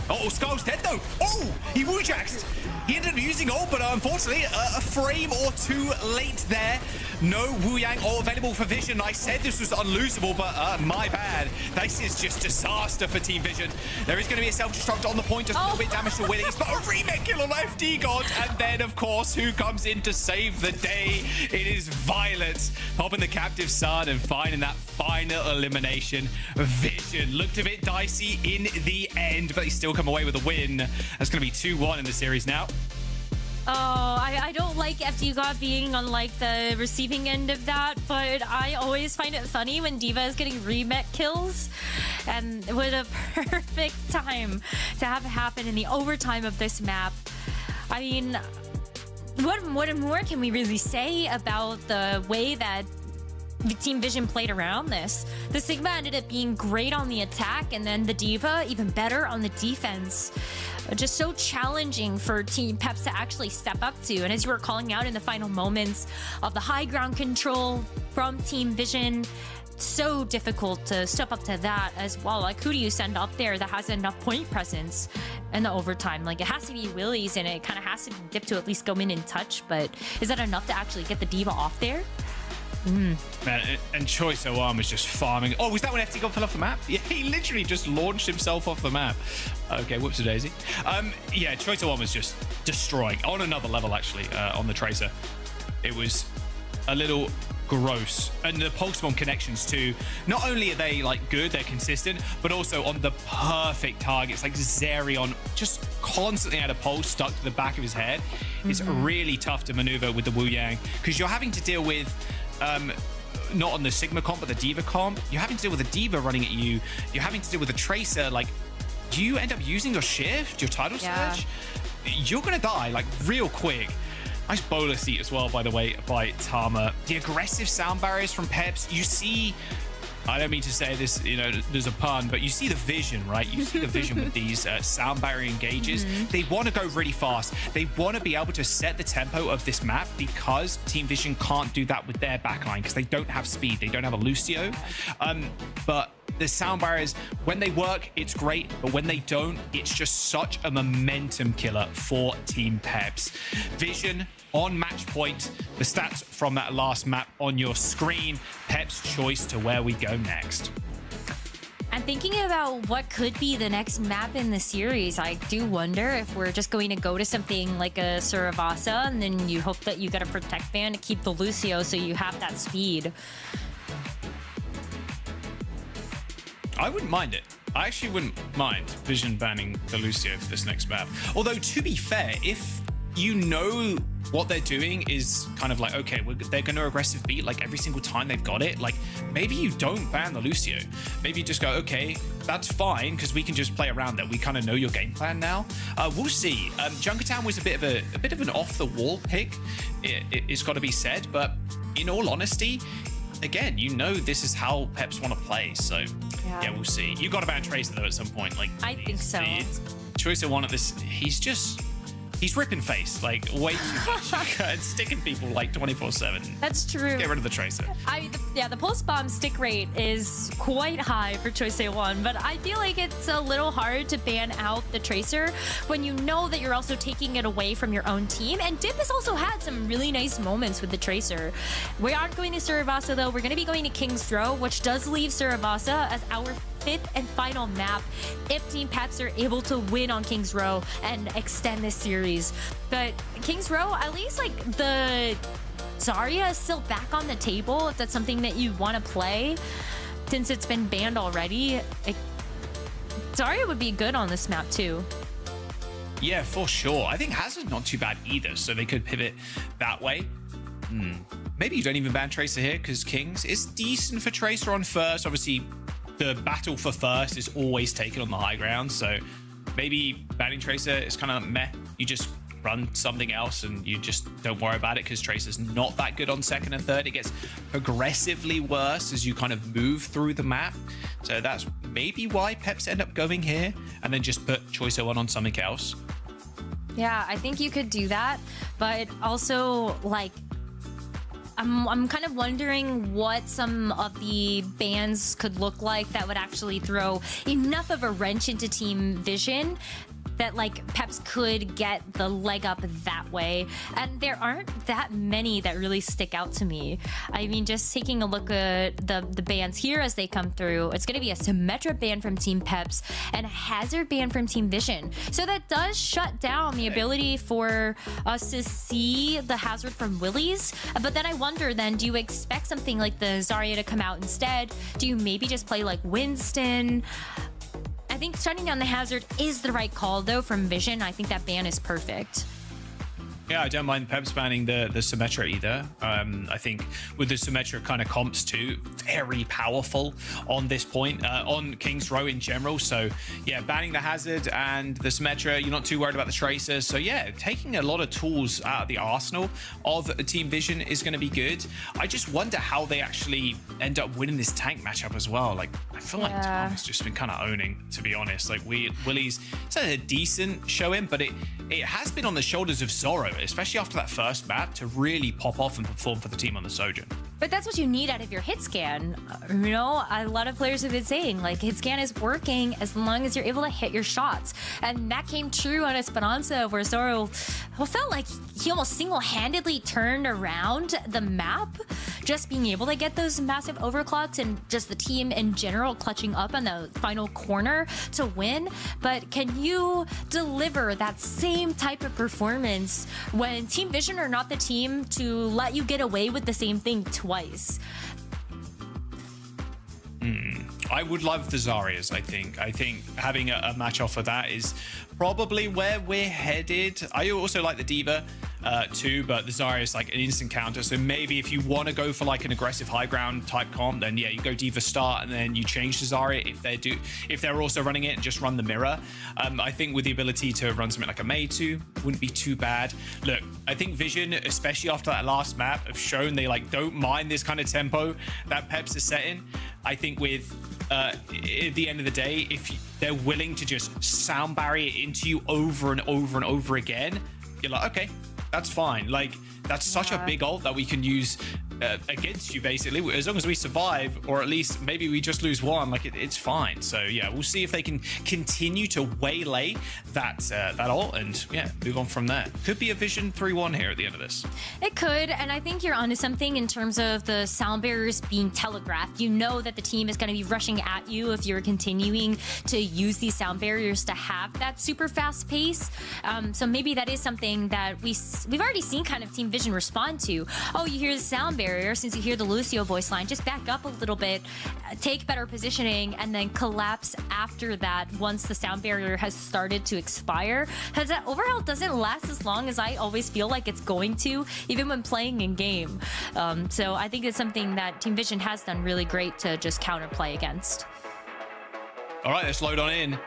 Oh, Skyle's dead though. Oh, he woo-jaxed. He ended up using ult, but unfortunately, a frame or 2 late there. No Wu Yang ult available for Vision. I said this was unlosable, but my bad. This is just disaster for Team Vision. There is going to be a self-destruct on the point, just a little bit damage to Willies, but a remake kill on FD God. And then, of course, who comes in to save the day? It is Violet, popping the captive sun and finding that final elimination. Vision looked a bit dicey in the end, but they still come away with a win. That's going to be 2-1 in the series now. Oh, I don't like FD God being on like the receiving end of that, but I always find it funny when D.Va is getting remake kills. And what a perfect time to have it happen in the overtime of this map. I mean, what more can we really say about the way that Team Vision played around this? The Sigma ended up being great on the attack, and then the D.Va even better on the defense. Just so challenging for Team Peps to actually step up to. And as you were calling out in the final moments of the high ground control from Team Vision, so difficult to step up to that as well. Like, who do you send up there that has enough point presence in the overtime? Like, it has to be Willies, and it kind of has to be Dip to at least go in and touch, but is that enough to actually get the D.Va off there? Man, and Choice O1 was just farming. Oh, was that when FT God fell off the map? Yeah, he literally just launched himself off the map. Okay, whoops a daisy. Yeah, Choice O1 was just destroying on another level, actually, on the Tracer. It was a little gross. And the pulse bomb connections too. Not only are they like good, they're consistent, but also on the perfect targets. Like Zerion just constantly had a pulse stuck to the back of his head. It's really tough to maneuver with the Wu Yang because you're having to deal with not on the Sigma comp, but the D.Va comp. You're having to deal with a D.Va running at you. You're having to deal with a Tracer. Like, do you end up using your shift, your tidal surge? You're gonna die like real quick. Nice bowler seat as well, by the way, by Tama. The aggressive sound barriers from Peps. You see I don't mean to say this, you know, there's a pun, but you see the vision, right? You see the vision with these sound barrier engages. They want to go really fast. They want to be able to set the tempo of this map because Team Vision can't do that with their backline because they don't have speed. They don't have a Lucio. But the sound barriers, when they work, it's great. But when they don't, it's just such a momentum killer for Team Peps. Vision on match point, the stats from that last map on your screen. Peps' choice to where we go next. And thinking about what could be the next map in the series, I do wonder if we're just going to go to something like a Suravasa, and then you hope that you get a protect ban to keep the Lucio so you have that speed. I wouldn't mind it. I actually wouldn't mind Vision banning the Lucio for this next map. Although, to be fair, if you know what they're doing is kind of like, okay, they're going to aggressive beat like every single time they've got it, like maybe you don't ban the Lucio. Maybe you just go, okay, that's fine because we can just play around that. We kind of know your game plan now. We'll see. Junkertown was a bit of an off the wall pick. It's got to be said, but in all honesty, again, you know this is how Peps want to play, so yeah, we'll see. You got to ban Tracer though at some point. Like I think so. Choice of one at this, he's ripping face like way too much and sticking people like 24/7. That's true. Just get rid of the Tracer. The pulse bomb stick rate is quite high for Choice A1, but I feel like it's a little hard to ban out the Tracer when you know that you're also taking it away from your own team. And Dip has also had some really nice moments with the Tracer. We aren't going to Suravasa though. We're going to be going to King's Row, which does leave Suravasa as our 5th and final map if Team Peps are able to win on King's Row and extend this series. But King's Row, at least like the Zarya is still back on the table if that's something that you want to play. Since it's been banned already, Zarya would be good on this map too. Yeah, for sure. I think Hazard's not too bad either, so they could pivot that way. Maybe you don't even ban Tracer here because Kings is decent for Tracer on first. Obviously, the battle for first is always taken on the high ground, so maybe banning Tracer is kind of meh. You just run something else and you just don't worry about it because Tracer's not that good on second and third. It gets progressively worse as you kind of move through the map. So that's maybe why Peps end up going here and then just put Choice 01 on something else. Yeah, I think you could do that, but also like I'm kind of wondering what some of the bans could look like that would actually throw enough of a wrench into Team Vision that like Peps could get the leg up that way. And there aren't that many that really stick out to me. I mean, just taking a look at the bans here as they come through, it's going to be a Symmetra ban from Team Peps and a Hazard ban from Team Vision. So that does shut down the ability for us to see the Hazard from Willies. But then I wonder then, do you expect something like the Zarya to come out instead? Do you maybe just play like Winston? I think shutting down the Hazard is the right call, though, from Vision. I think that ban is perfect. Yeah, I don't mind Peps banning the Symmetra either. I think with the Symmetra kind of comps too, very powerful on this point, on King's Row in general. So yeah, banning the Hazard and the Symmetra, you're not too worried about the Tracer. So yeah, taking a lot of tools out of the arsenal of Team Vision is going to be good. I just wonder how they actually end up winning this tank matchup as well. Like, I feel like Tom has just been kind of owning, to be honest. Like, Willie's, it's a decent showing, but it has been on the shoulders of Zorro, especially after that first map, to really pop off and perform for the team on the Sojourn. But that's what you need out of your hit scan. You know, a lot of players have been saying, like, hit scan is working as long as you're able to hit your shots. And that came true on Esperança, where Zorro felt like he almost single-handedly turned around the map, just being able to get those massive overclocks and just the team in general clutching up on the final corner to win. But can you deliver that same type of performance when Team Vision are not the team to let you get away with the same thing twice? I would love the Zaryas, I think. I think having a match off of that is probably where we're headed. I also like the D.Va too, but the Zarya is like an instant counter. So maybe if you want to go for like an aggressive high ground type comp, then yeah, you go D.Va start and then you change to Zarya if they're also running it and just run the mirror. I think with the ability to run something like a Mei 2 wouldn't be too bad. Look, I think Vision, especially after that last map, have shown they like don't mind this kind of tempo that Peps is setting. I think with at the end of the day, if they're willing to just sound barrier into you over and over and over again, you're like, okay, that's fine. Like, that's such a big ult that we can use against you, basically, as long as we survive, or at least maybe we just lose one. Like, it's fine. So yeah, we'll see if they can continue to waylay that ult and yeah, move on from there. Could be a Vision 3-1 here at the end of this. It could, and I think you're onto something in terms of the sound barriers being telegraphed. You know that the team is going to be rushing at you if you're continuing to use these sound barriers to have that super fast pace. So maybe that is something that we've already seen kind of Team Vision respond to. Oh, you hear the sound barrier. Since you hear the Lucio voice line, just back up a little bit, take better positioning, and then collapse after that once the sound barrier has started to expire. Because that overhaul doesn't last as long as I always feel like it's going to, even when playing in game. So I think it's something that Team Vision has done really great to just counterplay against. All right, let's load on in.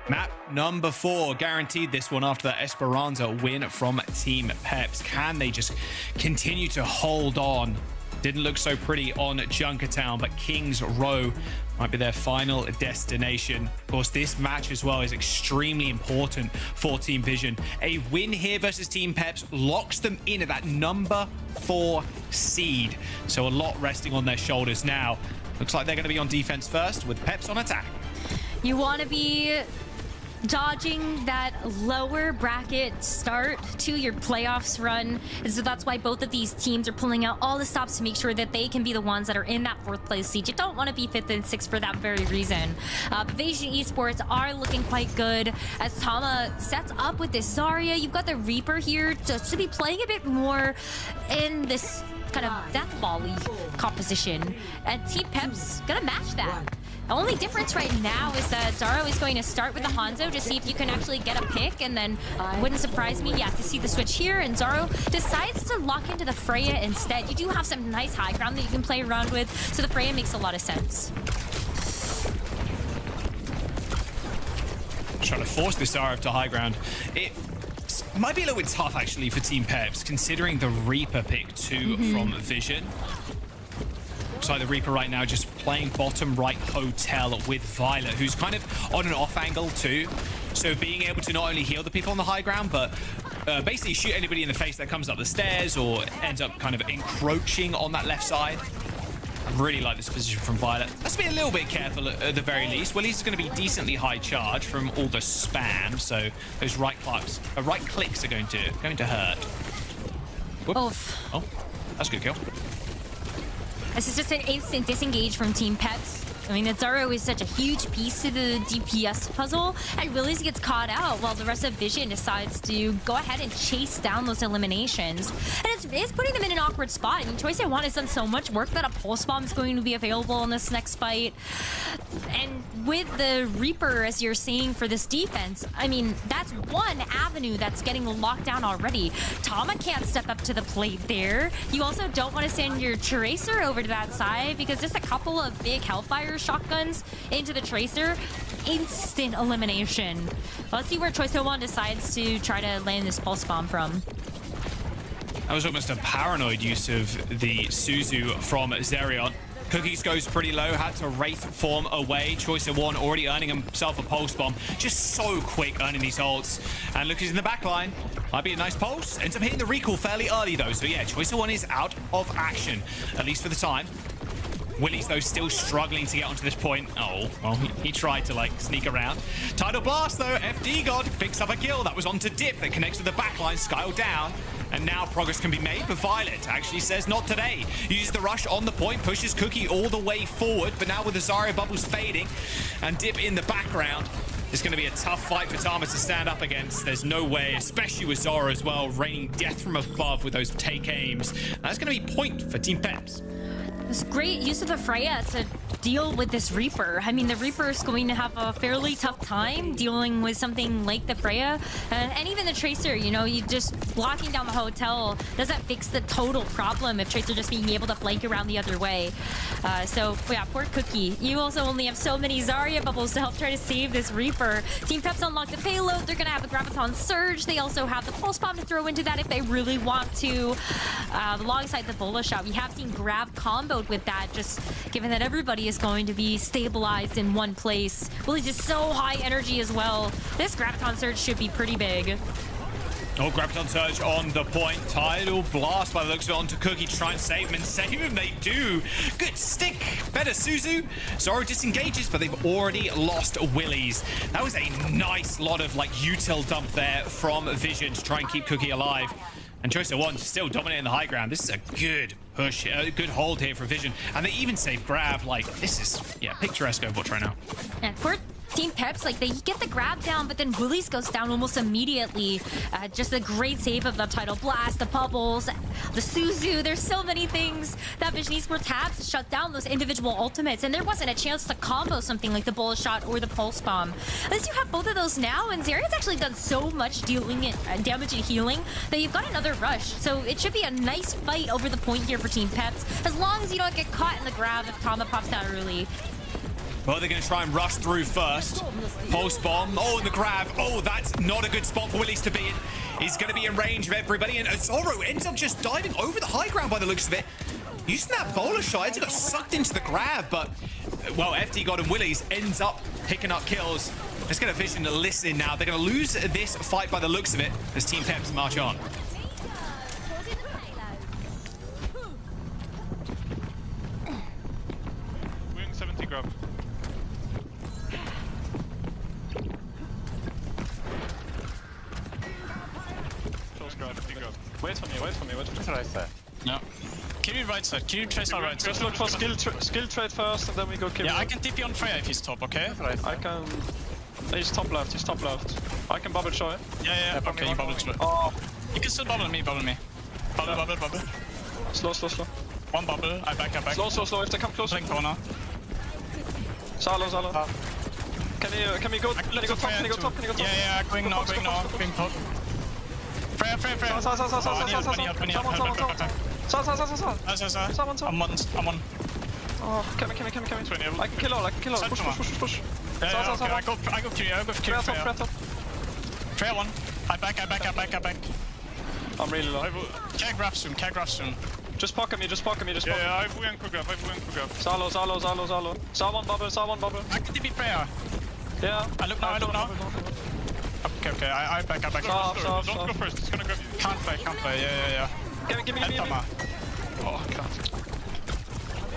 Map number 4, guaranteed this one after that Esperança win from Team Peps. Can they just continue to hold on? Didn't look so pretty on Junkertown, but King's Row might be their final destination. Of course, this match as well is extremely important for Team Vision. A win here versus Team Peps locks them in at that number 4 seed. So a lot resting on their shoulders now. Looks like they're going to be on defense first with Peps on attack. You want to be dodging that lower bracket start to your playoffs run. And so that's why both of these teams are pulling out all the stops to make sure that they can be the ones that are in that 4th place seed. You don't want to be 5th and 6th for that very reason. But Vision Esports are looking quite good as Tama sets up with this Zarya. You've got the Reaper here to be playing a bit more in this kind of death volley composition. And Team Peps gonna match that. The only difference right now is that Zaro is going to start with the Hanzo to see if you can actually get a pick, and then it wouldn't surprise me, to see the switch here, and Zaro decides to lock into the Freya instead. You do have some nice high ground that you can play around with, so the Freya makes a lot of sense. Trying to force this Zaro to high ground. It might be a little bit tough, actually, for Team Peps, considering the Reaper pick too from Vision. Looks like the Reaper right now just playing bottom right hotel with Violet, who's kind of on an off angle too. So being able to not only heal the people on the high ground, but basically shoot anybody in the face that comes up the stairs or ends up kind of encroaching on that left side. I really like this position from Violet. Let's be a little bit careful at the very least. Well, he's going to be decently high charge from all the spam, so those right clicks are going to hurt. Oh, that's a good kill. This is just an instant disengage from Team Peps. I mean, Zaro is such a huge piece to the DPS puzzle, and Willis gets caught out while the rest of Vision decides to go ahead and chase down those eliminations. And it's putting them in an awkward spot. I mean, Choice A1 has done so much work that a pulse bomb is going to be available in this next fight. And with the Reaper, as you're seeing for this defense, I mean, that's one avenue that's getting locked down already. Tama can't step up to the plate there. You also don't want to send your Tracer over to that side because just a couple of big Hellfire shotguns into the Tracer, instant elimination. Let's see where Choice A1 decides to try to land this pulse bomb from. That was almost a paranoid use of the Suzu from Zerion. Cookies goes pretty low, had to Wraith form away. Choice of One already earning himself a pulse bomb. Just so quick earning these ults. And look, he's in the back line. Might be a nice pulse. Ends up hitting the recall fairly early though. So yeah, Choice of One is out of action, at least for the time. Willy's though still struggling to get onto this point. Oh, well, he tried to like sneak around. Tidal Blast though, FD God picks up a kill. That was onto Dip that connects to the backline, Skyle down. And now progress can be made, but Violet actually says not today. Uses the rush on the point, pushes Cookie all the way forward, but now with the Zarya bubbles fading and Dip in the background, it's going to be a tough fight for Tama to stand up against. There's no way, especially with Zara as well, raining death from above with those take aims. That's going to be point for Team Peps. It's great use of the Freya to deal with this Reaper. I mean, the Reaper is going to have a fairly tough time dealing with something like the Freya. And even the Tracer, you know, you just blocking down the hotel doesn't fix the total problem if Tracer just being able to flank around the other way. So, yeah, poor Cookie. You also only have so many Zarya bubbles to help try to save this Reaper. Team Peps unlock the payload. They're going to have the Graviton Surge. They also have the Pulse Bomb to throw into that if they really want to. Alongside the Bola Shot, we have seen grab combo mode with that, just given that everybody is going to be stabilized in one place. Willie's just so high energy as well. This Graviton Surge should be pretty big. Oh, Graviton Surge on the point. Tidal Blast by the looks of it onto Cookie to try and save him. And save him they do. Good stick. Better Suzu. Zoro disengages, but they've already lost Willies. That was a nice lot of like util dump there from Vision to try and keep Cookie alive. And Choice One still dominating the high ground. This is a good push, a good hold here for Vision. And they even save grab. Like, this is, yeah, picturesque Overwatch right now. And poor Team Peps, like, they get the grab down, but then Willies goes down almost immediately. Just a great save of the Tidal Blast, the bubbles, the Suzu. There's so many things that Vision Esports have to shut down those individual ultimates, and there wasn't a chance to combo something like the Bullet Shot or the Pulse Bomb. At least you have both of those now, and Zerian's actually done so much damage and healing that you've got another rush. So it should be a nice fight over the point here for Team Peps, as long as you don't get caught in the grab if Tama pops out early. Well, they're going to try and rush through first. Pulse bomb. Oh, and the grab. Oh, that's not a good spot for Willies to be in. He's going to be in range of everybody. And Zoro ends up just diving over the high ground by the looks of it. Using that bowler shot, he got sucked into the grab. But, well, FD God and Willies ends up picking up kills. Let's get a Vision to listen now. They're going to lose this fight by the looks of it as Team Peps march on. Wing 70 grab. Wait for me. Right side. Yeah. Keep it right side. Keep trace our right side. Just look for skill trade first, and then we go kill. Yeah, I can TP on Freya if he's top, okay? I can. He's top left. I can bubble show. Yeah. Okay, you bubble through. Oh. You can still bubble me. Bubble. Slow. One bubble. I back. Slow. If they come close. Flank corner. Salo. Can we go? Can you go top? Yeah. Going now. Going top. Freya. I'm on. Oh, coming. I can kill all. Push. Yeah, okay. I go Kyrie. Freya top. Freya one. I back. I'm really low. Can't grab soon. Just pocket me. Yeah, I have Wuyan grab. Salo. Saw one bubble. I can TP Freya. Yeah. I look now. Okay. I back. Stop. Don't go first. It's gonna grab you. Can't play. Yeah. Give me. Tama. Oh, I can't.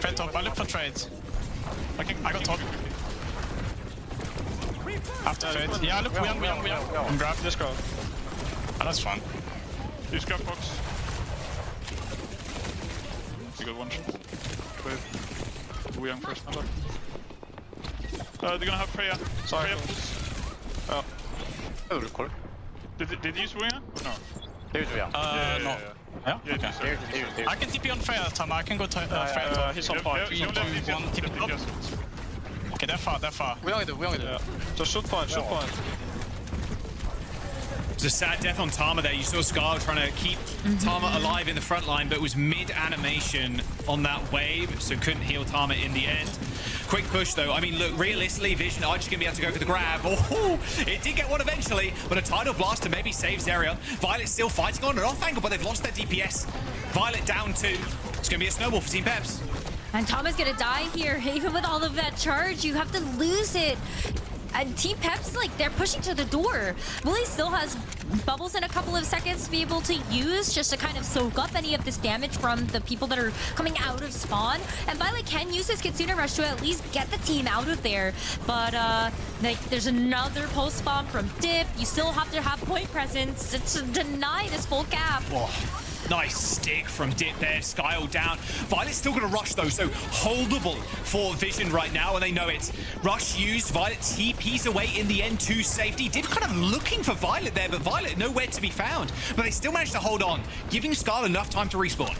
Fred top. I look for trades. I got top. After Fred. Yeah, I look Wuyan. And grab. Just go. Oh, that's fun. Use grab box. You got one shot. Wait. Wuyan first. They're gonna have Freya. Sorry. Freya. Record. Did you use Wuyan? No. No. Yeah? Okay. I can TP on Freya, Tama. I can go Freya top. He's on point. Okay, they're far. We only do. Just shoot point. It's a sad death on Tama there. You saw Scarlet trying to keep Tama alive in the front line, but it was mid-animation on that wave, so couldn't heal Tama in the end. Quick push, though. I mean, look, realistically, Vision are just going to be able to go for the grab. Oh, it did get one eventually, but a Tidal Blaster maybe saves area. Violet still fighting on an off angle, but they've lost their DPS. Violet down 2. It's going to be a snowball for Team Peps. And Tama's gonna die here. Even with all of that charge, you have to lose it. And Team Peps, like, they're pushing to the door. Willie still has bubbles in a couple of seconds to be able to use just to kind of soak up any of this damage from the people that are coming out of spawn. And Violet can use his Kitsune Rush to at least get the team out of there. But, like, there's another post bomb from Dip. You still have to have point presence to deny this full cap. Whoa. Nice stick from Dip there, Skyle down. Violet's still going to rush though, so holdable for Vision right now, and they know it. Rush used, Violet TPs away in the end to safety. Dip kind of looking for Violet there, but Violet nowhere to be found. But they still managed to hold on, giving Skyle enough time to respawn.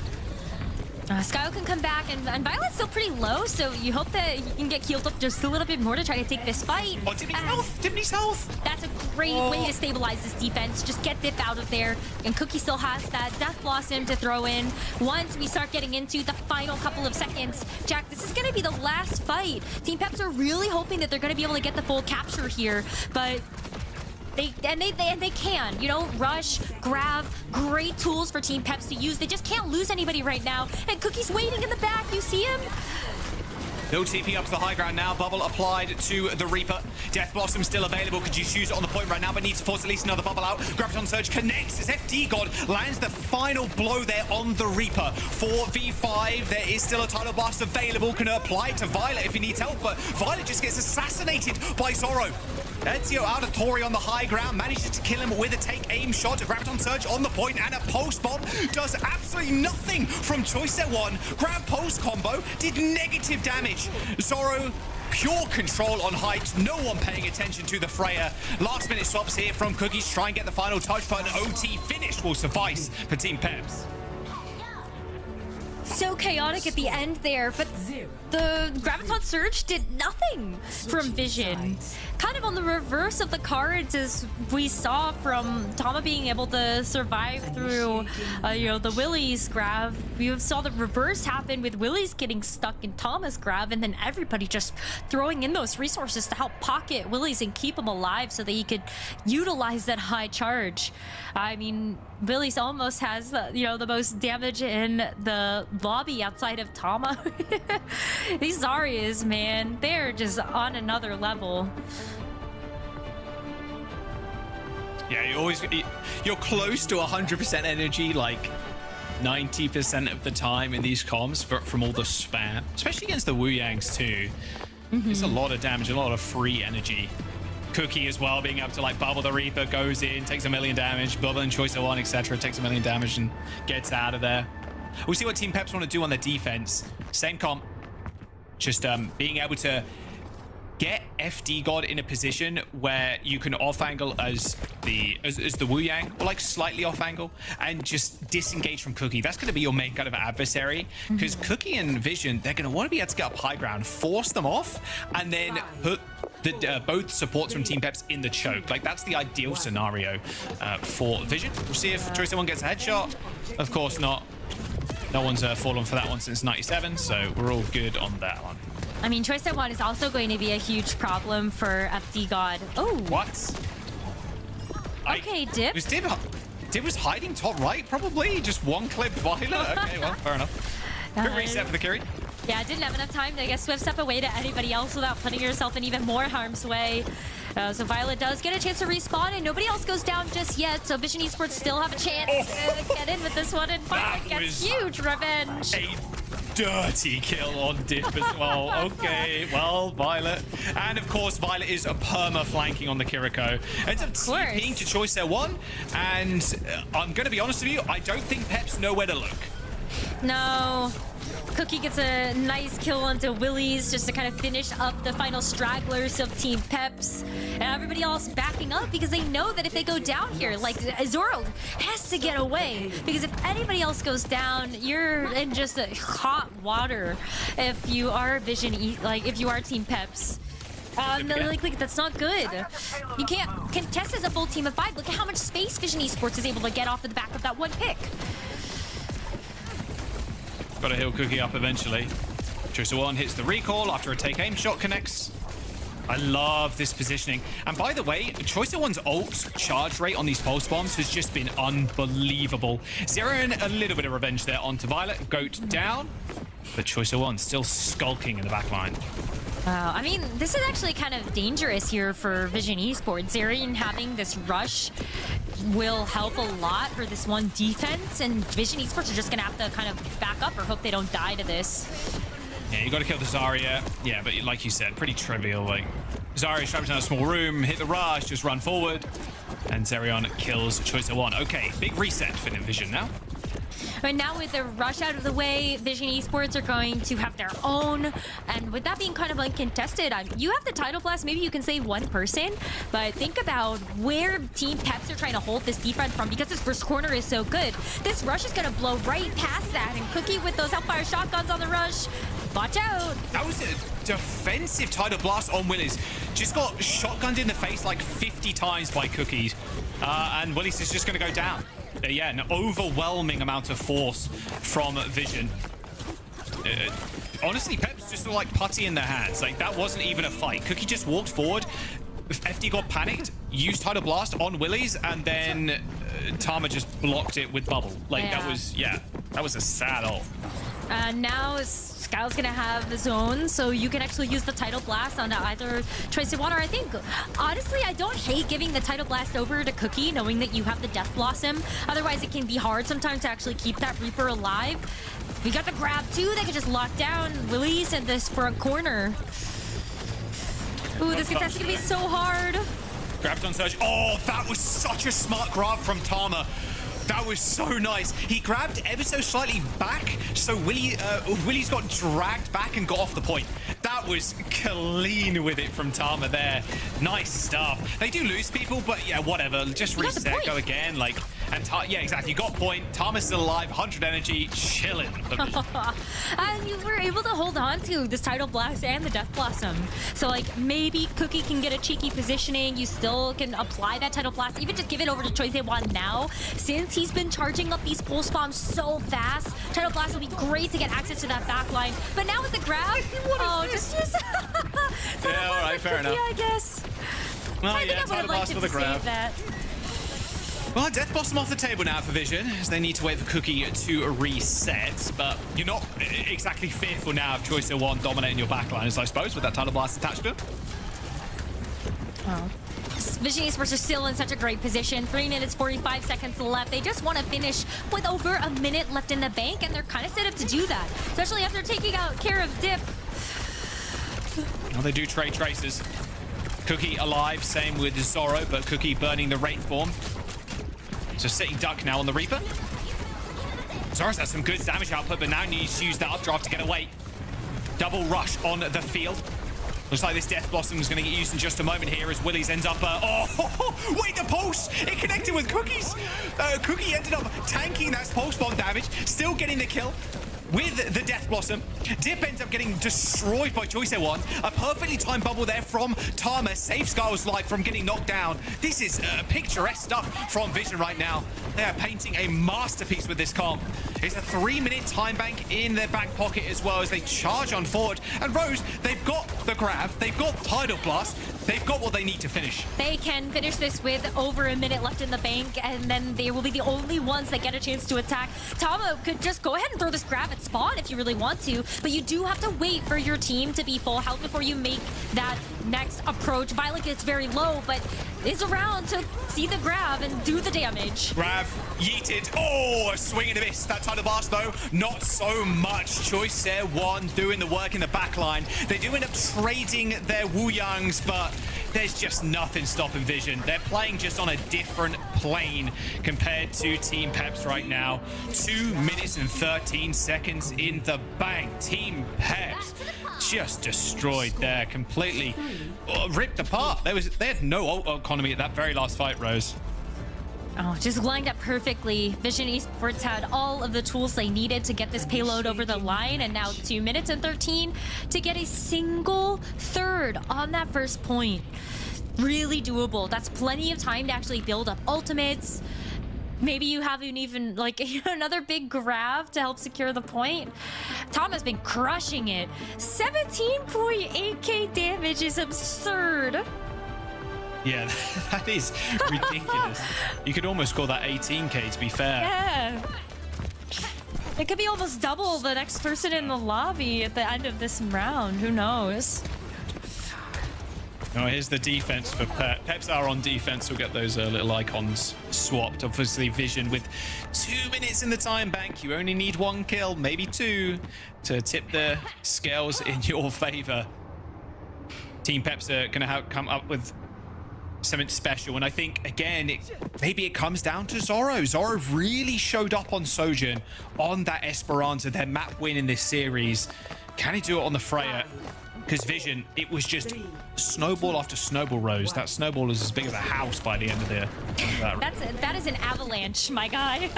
Skyle can come back, and Violet's still pretty low, so you hope that he can get healed up just a little bit more to try to take this fight. Oh, Dipney's health! That's a great way to stabilize this defense. Just get Dip out of there, and Cookie still has that Death Blossom to throw in. Once we start getting into the final couple of seconds, Jack, this is going to be the last fight. Team Peps are really hoping that they're going to be able to get the full capture here, but They can, you know, rush, grab, great tools for Team Peps to use. They just can't lose anybody right now. And Cookie's waiting in the back. You see him? No TP up to the high ground now. Bubble applied to the Reaper. Death Blossom still available. Could you use it on the point right now, but needs to force at least another bubble out. Graviton Surge connects as FD God lands the final blow there on the Reaper. 4v5. There is still a Tidal Blast available. Can apply it to Violet if he needs help, but Violet just gets assassinated by Zoro. Ezio out of Tori on the high ground, manages to kill him with a take-aim shot. A Graviton Surge on the point, and a post bomb does absolutely nothing from Choice Set 1. Grab post combo did negative damage. Zoro, pure control on height. No one paying attention to the Freya. Last minute swaps here from Cookies. Try and get the final touch, but an OT finish will suffice for Team Peps. So chaotic at the end there, but the Graviton Surge did nothing from Vision. Kind of on the reverse of the cards as we saw from Tama being able to survive through, you know, the Willie's grab. We saw the reverse happen with Willie's getting stuck in Tama's grab, and then everybody just throwing in those resources to help pocket Willie's and keep him alive so that he could utilize that high charge. I mean, Willie's almost has, you know, the most damage in the lobby outside of Tama. These Zaryas, man, they're just on another level. Yeah, you're close to 100% energy, like 90% of the time in these comms from all the spam, especially against the Wu Yangs too. It's a lot of damage, a lot of free energy. Cookie as well, being able to like bubble the Reaper, goes in, takes 1 million damage, bubble and Choice 1, etc., takes 1 million damage and gets out of there. We'll see what Team Peps want to do on their defense. Same comp, just being able to get FD God in a position where you can off angle as the Wu Yang, or like slightly off angle, and just disengage from Cookie. That's going to be your main kind of adversary, because Cookie and Vision, they're going to want to be able to get up high ground, force them off, and then put the both supports from Team Peps in the choke. Like, that's the ideal scenario for Vision. We'll see if Choice 1 gets a headshot. Of course not. No one's fallen for that one since 97, so we're all good on that one. I mean, Choice Set 1 is also going to be a huge problem for FD God. Oh. What? Okay, Dip. Dip was hiding top right, probably. Just one clip Violet. Okay, well, fair enough. Quick reset for the Kiri. Yeah, I didn't have enough time to, I guess, swift step away to anybody else without putting yourself in even more harm's way. So Violet does get a chance to respawn, and nobody else goes down just yet. So Vision Esports still have a chance to get in with this one, and Violet gets huge revenge. A dirty kill on Dip as well. Okay, well, Violet. And of course, Violet is a perma flanking on the Kiriko. Ends up TPing to Choice Set 1. And I'm going to be honest with you, I don't think Peps know where to look. No. Cookie gets a nice kill onto Willie's just to kind of finish up the final stragglers of Team Peps. And everybody else backing up because they know that if they go down here, like Zoro has to get away. Because if anybody else goes down, you're in just a hot water if you are Vision, like if you are Team Peps. Like, that's not good. You can't contest as a full team of 5. Look at how much space Vision Esports is able to get off of the back of that one pick. Got to heal Cookie up eventually. Choice 1 hits the recall after a take-aim shot connects. I love this positioning. And by the way, Choice 1's ult charge rate on these pulse bombs has just been unbelievable. Zeroing a little bit of revenge there onto Violet. Goat down. But Choice 1 still skulking in the back line. Wow, I mean, this is actually kind of dangerous here for Vision Esports. Zarian having this rush will help a lot for this one defense, and Vision Esports are just gonna have to kind of back up or hope they don't die to this. Yeah, you gotta kill the Zarya. Yeah, but like you said, pretty trivial. Like, Zarya's trapped in a small room, hit the rush, just run forward, and Zarion kills Choice 1. Okay, big reset for Vision now. Right now, with the rush out of the way, Vision Esports are going to have their own. And with that being kind of uncontested, you have the Tidal Blast. Maybe you can save one person. But think about where Team Peps are trying to hold this defense from, because this first corner is so good. This rush is going to blow right past that. And Cookie with those Hellfire shotguns on the rush. Watch out. That was a defensive Tidal Blast on Willis. Just got shotgunned in the face like 50 times by Cookies. And Willis is just going to go down. Yeah, an overwhelming amount of force from Vision. Honestly, Peps just looked like putty in their hands. Like, that wasn't even a fight. Cookie just walked forward, FD got panicked, used Tidal Blast on Willies, and then Tama just blocked it with Bubble. Like, that was a sad ult. Now Skyle's gonna have the zone, so you can actually use the Tidal Blast on either Choice One, or I think, honestly, I don't hate giving the Tidal Blast over to Cookie, knowing that you have the Death Blossom. Otherwise, it can be hard sometimes to actually keep that Reaper alive. We got the grab, too. They can just lock down Willies in this front corner. Ooh, this contest is gonna be so hard. Grabbed on Surge. Oh, that was such a smart grab from Tama. That was so nice. He grabbed ever so slightly back, so Willie's got dragged back and got off the point. That was clean with it from Tama there. Nice stuff. They do lose people, but yeah, whatever. Just reset, go again. Like, and yeah, exactly. You got point. Tama's still alive, 100 energy, chilling. And you were able to hold on to this Tidal Blast and the Death Blossom. So, like, maybe Cookie can get a cheeky positioning. You still can apply that Tidal Blast. Even just give it over to Choice One now. Since he's been charging up these pulse bombs so fast, Tidal Blast will be great to get access to that back line. But now with the grab, just use yeah, all right, fair enough. Yeah, I guess. Well, I think I would have liked him to save that. Well, Death Blossom off the table now for Vision, as they need to wait for Cookie to reset. But you're not exactly fearful now of Choice One dominating your backlines, I suppose, with that Tidal Blast attached to it. Oh. Vision Esports are still in such a great position. 3 minutes, 45 seconds left. They just want to finish with over a minute left in the bank, and they're kind of set up to do that, especially after taking out care of Dip. Well, they do trade traces. Cookie alive, same with Zorro, but Cookie burning the Wraith form. So sitting duck now on the Reaper. Zorro's has some good damage output, but now needs to use that updraft to get away. Double rush on the field. Looks like this Death Blossom is going to get used in just a moment here as Willies ends up... wait, the pulse! It connected with Cookie's. Cookie ended up tanking that pulse bomb damage, still getting the kill with the Death Blossom. Dip ends up getting destroyed by Choice One. A perfectly timed bubble there from Tama saves Skyle's life from getting knocked down. This is picturesque stuff from Vision right now. They are painting a masterpiece with this comp. It's a 3-minute time bank in their back pocket as well as they charge on forward. And Rose, they've got the grab, they've got Tidal Blast, they've got what they need to finish. They can finish this with over a minute left in the bank, and then they will be the only ones that get a chance to attack. Tama could just go ahead and throw this grab at spawn if you really want to, but you do have to wait for your team to be full health before you make that next approach. Violet gets very low, but is around to see the grab and do the damage. Grab, yeeted. Oh, a swing and a miss. That Tidal Blast, though, not so much. Choice One doing the work in the back line. They do end up trading their Wu Yangs, but there's just nothing stopping Vision. They're playing just on a different plane compared to Team Peps right now. 2 minutes and 13 seconds in the bank. Team Peps just destroyed there, completely ripped apart. They had no ult economy at that very last fight, Rose. Oh, just lined up perfectly. Vision Esports had all of the tools they needed to get this payload over the line, and now 2 minutes and 13 to get a single third on that first point. Really doable. That's plenty of time to actually build up ultimates. Maybe you haven't even, like, another big grab to help secure the point. Tom has been crushing it. 17.8k damage is absurd. Yeah, that is ridiculous. You could almost call that 18k, to be fair. Yeah. It could be almost double the next person in the lobby at the end of this round. Who knows? Now here's the defense for Peps. Peps are on defense. We'll get those little icons swapped. Obviously, Vision with 2 minutes in the time bank. You only need 1 kill, maybe 2, to tip the scales in your favor. Team Peps are going to come up with something special, and I think again maybe it comes down to Zorro. Zorro really showed up on Sojourn on that Esperança, their map win in this series. Can he do it on the Freya? Because Vision, it was just snowball after snowball, Rose. That snowball is as big as a house by the end of that is an avalanche, my guy.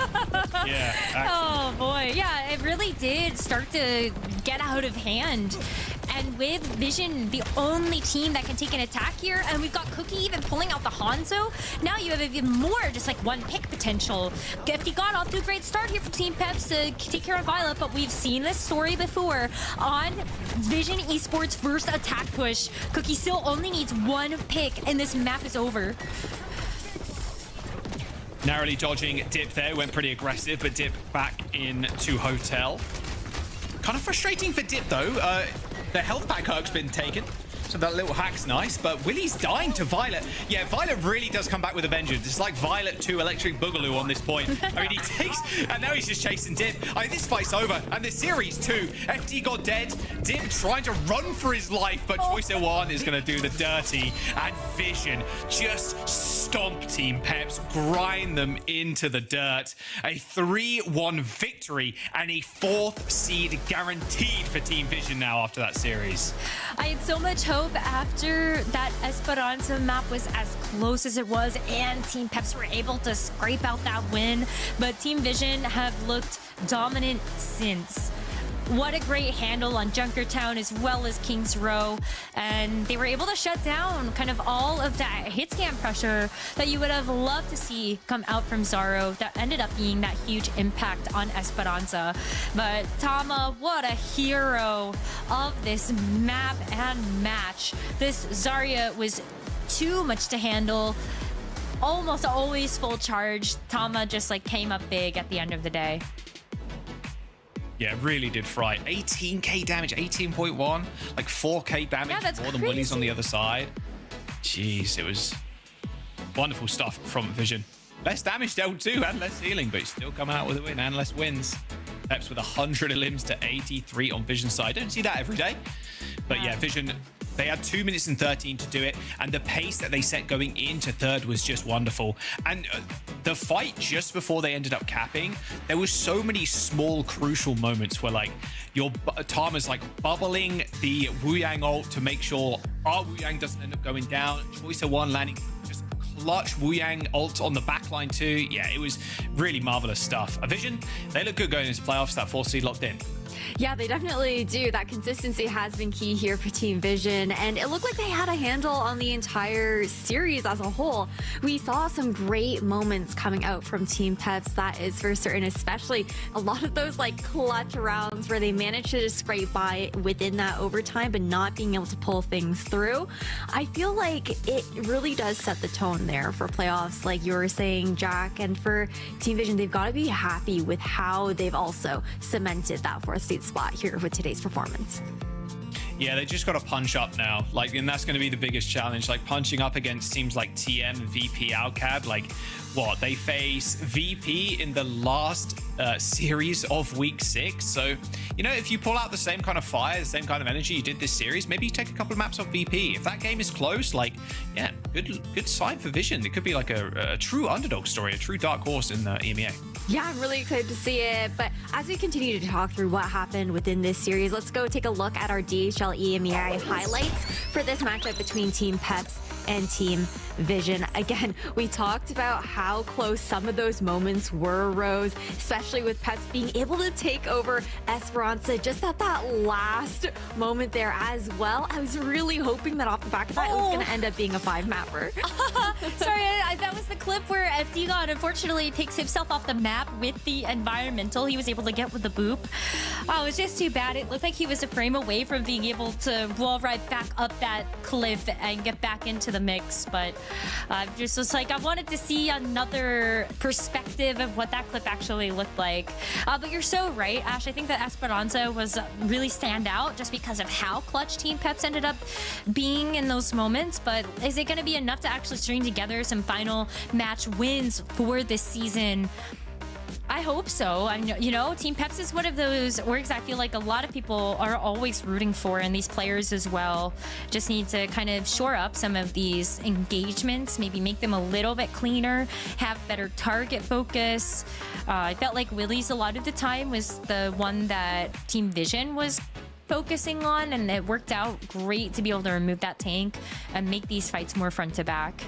Yeah, actually. Oh boy, yeah, it really did start to get out of hand. And with Vision, the only team that can take an attack here, and we've got Cookie even pulling out the Hanzo, now you have even more just like one pick potential. FD got off to a great start here from Team Peps to take care of Violet, but we've seen this story before on Vision Esports first attack push. Cookie still only needs one pick, and this map is over. Narrowly dodging Dip there, went pretty aggressive, but Dip back into Hotel. Kind of frustrating for Dip though. The health pack perk's been taken, so that little hack's nice, but Willie's dying to Violet. Yeah, Violet really does come back with a vengeance. It's like Violet 2 Electric Boogaloo on this point. I mean, he takes, and now he's just chasing Dip. I mean, this fight's over, and the series too. FD got dead, Dip trying to run for his life, but Choice01 is going to do the dirty, and Vision just stomp Team Peps, grind them into the dirt. A 3-1 victory, and a 4th seed guaranteed for Team Vision now after that series. I had so much hope after that Esperança map was as close as it was, and Team Peps were able to scrape out that win, but Team Vision have looked dominant since. What a great handle on Junkertown as well as King's Row, and they were able to shut down kind of all of that hit scan pressure that you would have loved to see come out from Zaro that ended up being that huge impact on Esperança. But Tama, what a hero of this map and match. This Zarya was too much to handle, almost always full charge. Tama just like came up big at the end of the day. Yeah, really did fry. 18k damage, 18.1, like 4k damage, Yeah, that's more than crazy. Willie's on the other side. Jeez, it was wonderful stuff from Vision. Less damage dealt too, and less healing, but he's still coming out with a win and less wins. Peps with 100 elims to 83 on Vision's side. Don't see that every day. But yeah, Vision, they had 2 minutes and 13 to do it, and the pace that they set going into third was just wonderful. And the fight just before they ended up capping, there was so many small crucial moments where like your Tama's like bubbling the Wuyang ult to make sure our Wuyang doesn't end up going down. Choice01 landing just clutch Wuyang ult on the backline too. Yeah, it was really marvelous stuff. A Vision, they look good going into playoffs. That 4th seed locked in. Yeah, they definitely do. That consistency has been key here for Team Vision, and it looked like they had a handle on the entire series as a whole. We saw some great moments coming out from Team Peps, that is for certain, especially a lot of those like clutch rounds where they managed to just scrape by within that overtime, but not being able to pull things through. I feel like it really does set the tone there for playoffs, like you were saying, Jack, and for Team Vision, they've got to be happy with how they've also cemented that 4th seed spot here with today's performance. Yeah, they just got to punch up now. Like, and that's going to be the biggest challenge. Like, punching up against teams like TM and VP Alcab. Like, what? They face VP in the last series of week 6. So, you know, if you pull out the same kind of fire, the same kind of energy you did this series, maybe you take a couple of maps off VP. If that game is close, like, yeah, good sign for Vision. It could be like a true underdog story, a true dark horse in the EMEA. Yeah, I'm really excited to see it. But as we continue to talk through what happened within this series, let's go take a look at our DHL EMEA highlights for this matchup between Team Peps and Team Vision. Again, we talked about how close some of those moments were, Rose, especially with Peps being able to take over Esperança just at that last moment there as well. I was really hoping that off the back of that, it was going to end up being a 5-mapper. Sorry, that was the clip where FD God unfortunately takes himself off the map with the environmental he was able to get with the boop. Oh, it was just too bad. It looked like he was a frame away from being able to wall ride back up that cliff and get back into the mix, but just was like, I wanted to see another perspective of what that clip actually looked like. But you're so right, Ash. I think that Esperança was really stand out just because of how clutch Team Peps ended up being in those moments. But is it going to be enough to actually string together some final match wins for this season? I hope so. I know, you know, Team Peps is one of those orgs I feel like a lot of people are always rooting for, and these players as well. Just need to kind of shore up some of these engagements, maybe make them a little bit cleaner, have better target focus. I felt like Willie's a lot of the time was the one that Team Vision was focusing on, and it worked out great to be able to remove that tank and make these fights more front to back.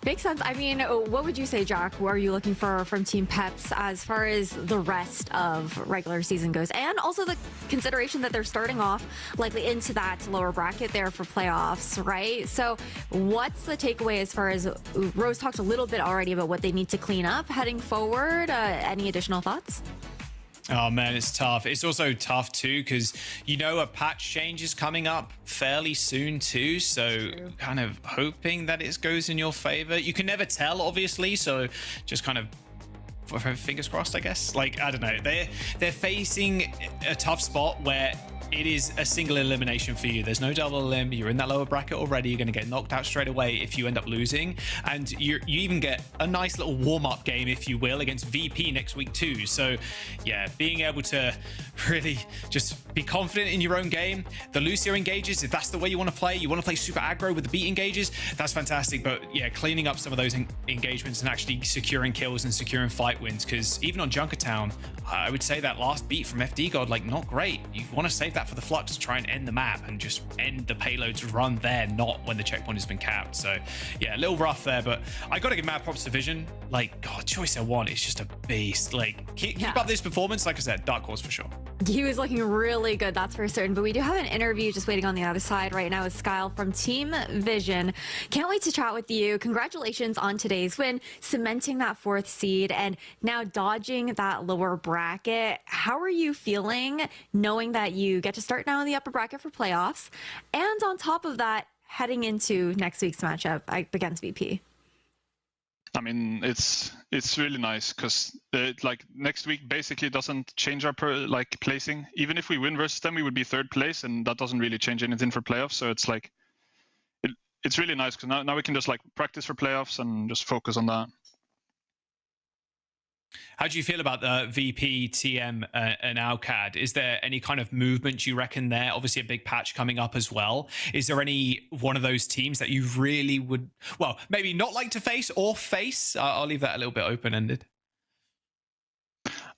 Makes sense. I mean, what would you say, Jack? What are you looking for from Team Peps as far as the rest of regular season goes? And also the consideration that they're starting off likely into that lower bracket there for playoffs, right? So what's the takeaway as far as Rose talked a little bit already about what they need to clean up heading forward? Any additional thoughts? Oh man, it's tough. It's also tough too because a patch change is coming up fairly soon too. So kind of hoping that it goes in your favor. You can never tell, obviously. So just kind of fingers crossed, I guess. Like I don't know, they're facing a tough spot where it is a single elimination for you. There's no double elim. You're in that lower bracket already. You're going to get knocked out straight away if you end up losing. And you even get a nice little warm-up game, if you will, against VP next week too. So yeah, being able to really just be confident in your own game. The Lucio engages, if that's the way you want to play super aggro with the beat engages, that's fantastic. But yeah, cleaning up some of those engagements and actually securing kills and securing fight wins. Because even on Junkertown, I would say that last beat from FD God, like not great. You want to save that for the Flux to try and end the map and just end the payload's run there, not when the checkpoint has been capped. So yeah, a little rough there, but I got to give mad props to Vision. Like, God, Choice 1 is just a beast. Like, keep up this performance. Like I said, dark horse for sure. He was looking really good, that's for certain. But we do have an interview just waiting on the other side right now with Skyle from Team Vision. Can't wait to chat with you. Congratulations on today's win, cementing that 4th seed and now dodging that lower bracket. How are you feeling knowing that you get to start now in the upper bracket for playoffs? And on top of that, heading into next week's matchup against VP? I mean, it's really nice because like next week basically doesn't change our placing. Even if we win versus them, we would be 3rd place, and that doesn't really change anything for playoffs. So it's like it's really nice because now we can just like practice for playoffs and just focus on that. How do you feel about the VP, TM, and Alcad? Is there any kind of movement you reckon there? Obviously, a big patch coming up as well. Is there any one of those teams that you really would, well, maybe not like to face or face? I'll leave that a little bit open-ended.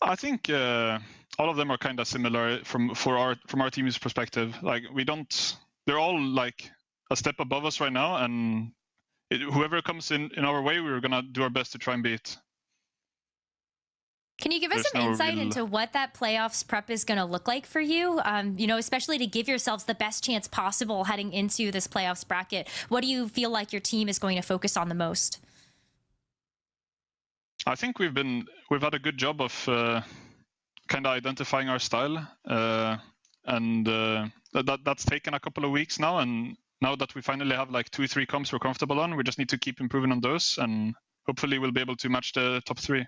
I think all of them are kind of similar from our team's perspective. Like they're all like a step above us right now, and whoever comes in our way, we're gonna do our best to try and beat. Can you give us some insight into what that playoffs prep is going to look like for you? Especially to give yourselves the best chance possible heading into this playoffs bracket. What do you feel like your team is going to focus on the most? I think we've had a good job of kind of identifying our style, and that's taken a couple of weeks now. And now that we finally have like 2-3 comps we're comfortable on, we just need to keep improving on those, and hopefully we'll be able to match the top 3.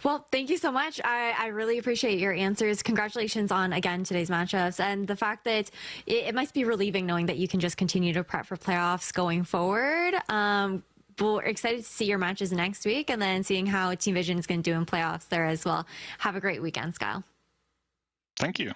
Well, thank you so much. I really appreciate your answers. Congratulations on, again, today's matchups and the fact that it must be relieving knowing that you can just continue to prep for playoffs going forward. We're excited to see your matches next week and then seeing how Team Vision is going to do in playoffs there as well. Have a great weekend, Skyle. Thank you.